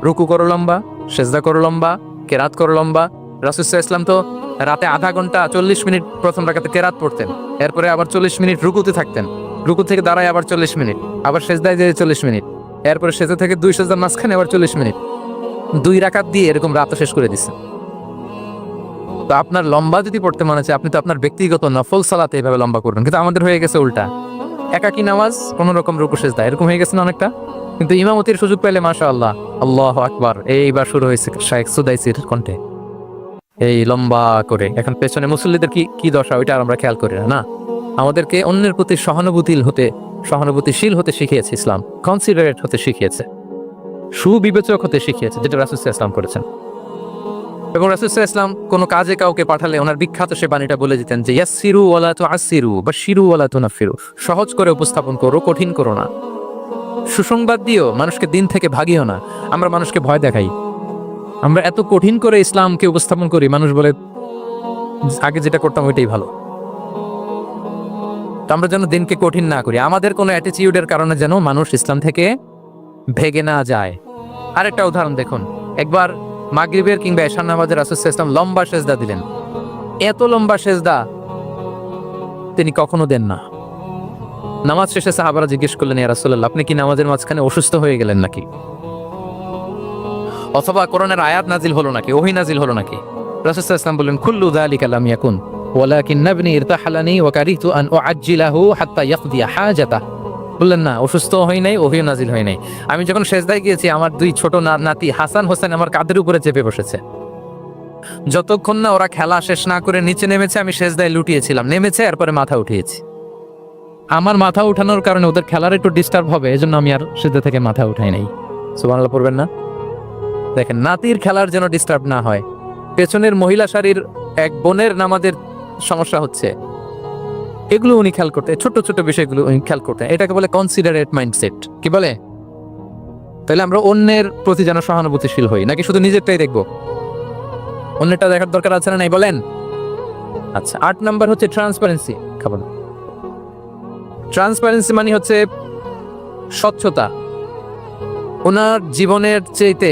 রুকু করো লম্বা, সেজদা করো লম্বা, কেরাত করো লম্বা। রাসূল ইসলাম তো রাতে আধা ঘন্টা 40 মিনিট প্রথম রাকাতে কেরাত পড়তেন, এরপরে আবার 40 মিনিট রুকুতে থাকতেন, রুকু থেকে দাঁড়ায় আবার 40 মিনিট, আবার সেজদায় যেয়ে 40 মিনিট, এরপরে সেজদা থেকে 2 সেজদার মাঝখানে আবার 40 মিনিট, 2 রাকাত দিয়ে এরকম রাত শেষ করে দিচ্ছেন। তো আপনার লম্বা যদি পড়তে মনে চায়, আপনি তো আপনার ব্যক্তিগত নফল সালাতে এভাবে লম্বা করবেন। কিন্তু আমাদের হয়ে গেছে উল্টা, একাকী নামাজ, কোন রকম রুকু সেজদা, এরকম হয়ে গেছে না অনেকটা। কিন্তু ইমামতির সুযোগ পেলে মাশাআল্লাহ, আল্লাহু আকবার, এইবার শুরু হয়েছে শাইখ সুদাইসির কণ্ঠে এই লম্বা করে। এখন পেছনে মুসল্লিদের কি দশা ওইটা আর আমরা খেয়াল করি না। আমাদেরকে অন্যের প্রতি সহানুভূতিশীল হতে শিখিয়েছে ইসলাম, কনসিডারেট হতে শিখিয়েছে, সুবিবেচক হতে শিখিয়েছে, যেটা রাসূল সাল্লাল্লাহু আলাইহি ওয়াসাল্লাম করেছেন। এবং রাসূল সাল্লাল্লাহু আলাইহি ওয়াসাল্লাম কোনো কাজে কাউকে পাঠালে ওনার বিখ্যাত সে বাণীটা বলে দিতেন যে ইয়াসসিরু ওয়ালা তুআসসিরু বাশশিরু ওয়ালা তুনাফিরু, সহজ করে উপস্থাপন করো, কঠিন করো না। সুসংবাদ দিও, মানুষকে দিন থেকে ভাগিও না। আমরা মানুষকে ভয় দেখাই, আমরা এত কঠিন করে ইসলামকে উপস্থাপন করি, মানুষ বলে আগে যেটা করতাম ওইটাই ভালো। তো আমরা যেন দিনকে কঠিন না করি, আমাদের কোনো অ্যাটিটিউডের কারণে যেন মানুষ ইসলাম থেকে ভেগে না যায়। আরেকটা উদাহরণ দেখুন, একবার মাগরিবের কিংবা এশার নামাজে রাসূল সাল্লাল্লাহু আলাইহি ওয়াসাল্লাম লম্বা সেজদা দিলেন। এত লম্বা সেজদা তিনি কখনো দেন না। নামাজ শেষে সাহাবারা জিজ্ঞেস করলেন, ইয়া রাসূলুল্লাহ, আপনি কি নামাজের মাঝখানে অসুস্থ হয়ে গেলেন নাকি? অথবা কোরআনের আয়াত নাজিল হলো নাকি, ওহী নাজিল হলো নাকি? রাসূল সাল্লাল্লাহু আলাইহি ওয়াসাল্লাম বললেন, কুল্লু যালিকা লাম ইয়াকুন ওয়ালাকিন নাবনি ইরতাহালানি ওয়া কারিহতু আন উআজ্জিলাহু হাত্তা ইয়াকদি হাজাতা। বললেন না, অসুস্থ হই নাই, ওহী নাজিল হয় নাই। আমি যখন সেজদায় গিয়েছি, আমার 2 ছোট নাতি হাসান হোসেন আমার কাঁধের উপরে চেপে বসেছে। যতক্ষণ না ওরা খেলা শেষ না করে নিচে নেমেছে, আমি সেজদায় লুটিয়েছিলাম, নেমেছে এরপরে মাথা উঠিয়েছি। আমার মাথা উঠানোর কারণে ওদের খেলার একটু ডিস্টার্ব হবে, এজন্য আমি আর সেজদা থেকে মাথা উঠাই নাই। সুবহানাল্লাহ পড়বেন না? দেখেন, নাতির খেলার যেন ডিস্টার্ব না হয়। পেছনের মহিলা সারির এক বোনের নামাজের সমস্যা হচ্ছে, এগুলো উনি খেয়াল করতেন, ছোট ছোট বিষয়গুলো উনি খেয়াল করতেন। এটাকে বলে কনসিডারেট মাইন্ডসেট। কি বলে? তাহলে আমরা অন্যের প্রতি যেন সহানুভূতিশীল হই, নাকি শুধু নিজেরটাই দেখবো? অন্যটা দেখার দরকার আছে না নাই বলেন? আচ্ছা, 8 নাম্বার হচ্ছে ট্রান্সপারেন্সি। খাবার ট্রান্সপারেন্সি মানে হচ্ছে স্বচ্ছতা। ওনার জীবনের চাইতে,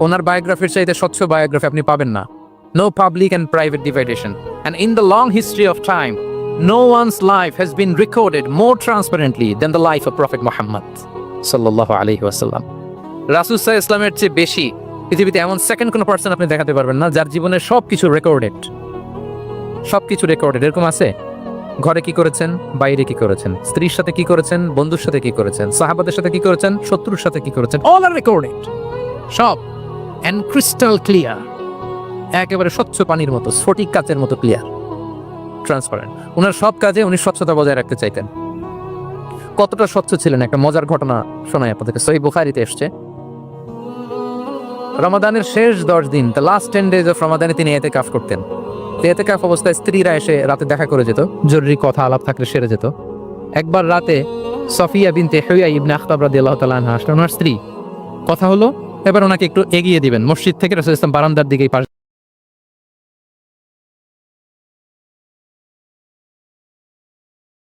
ওনার বায়োগ্রাফির চাইতে স্বচ্ছ বায়োগ্রাফি আপনি পাবেন না। No public and private division, and in the long history of time no one's life has been recorded more transparently than the life of Prophet Muhammad sallallahu alaihi wasallam. রাসূল সাল্লাল্লাহু আলাইহি ইসলামের চেয়ে বেশি পৃথিবীতে এমন সেকেন্ড কোনো পার্সন আপনি দেখাতে পারবেন না যার জীবনের সবকিছু রেকর্ডেড। সবকিছু রেকর্ডেড। এরকম আছে? ঘরে কি করেছেন, বাইরে কি করেছেন, স্ত্রীর সাথে কি করেছেন, বন্ধুর সাথে কি করেছেন, সাহাবাদের সাথে কি করেছেন, শত্রুর সাথে কি করেছেন, অল আর রেকর্ডেড। সব এন্ড ক্রিস্টাল ক্লিয়ার, একেবারে স্বচ্ছ পানির মতো, স্ফটিক কাচের মতো ক্লিয়ার, ট্রান্সপারেন্ট। ওনার সব কাজে উনি স্বচ্ছতা বজায় রাখতে চাইতেন। কতটা স্বচ্ছ ছিলেন একটা মজার ঘটনা শোনাই আপনাদেরকে। সহিহ বুখারীতে এসেছে, রমাদানের শেষ 10 দিন, দ্য লাস্ট 10 days অফ রমাদানে তিনি ইতিকাফ করতেন। ইতিকাফ অবস্থায় স্ত্রীরা এসে রাতে দেখা করে যেত, জরুরি কথা আলাপ থাকলে সেরে যেত। একবার রাতে সফিয়া বিনতে হুয়াই ইবনে আখতাব রাদিয়াল্লাহু তাআলা আনহা আসলেন, ওনার স্ত্রী। কথা হলো এবার ওনাকে একটু এগিয়ে দিবেন, মসজিদ থেকে রাসূল সাল্লাল্লাহু আলাইহি ওয়াসাল্লাম বারান্দার দিকেই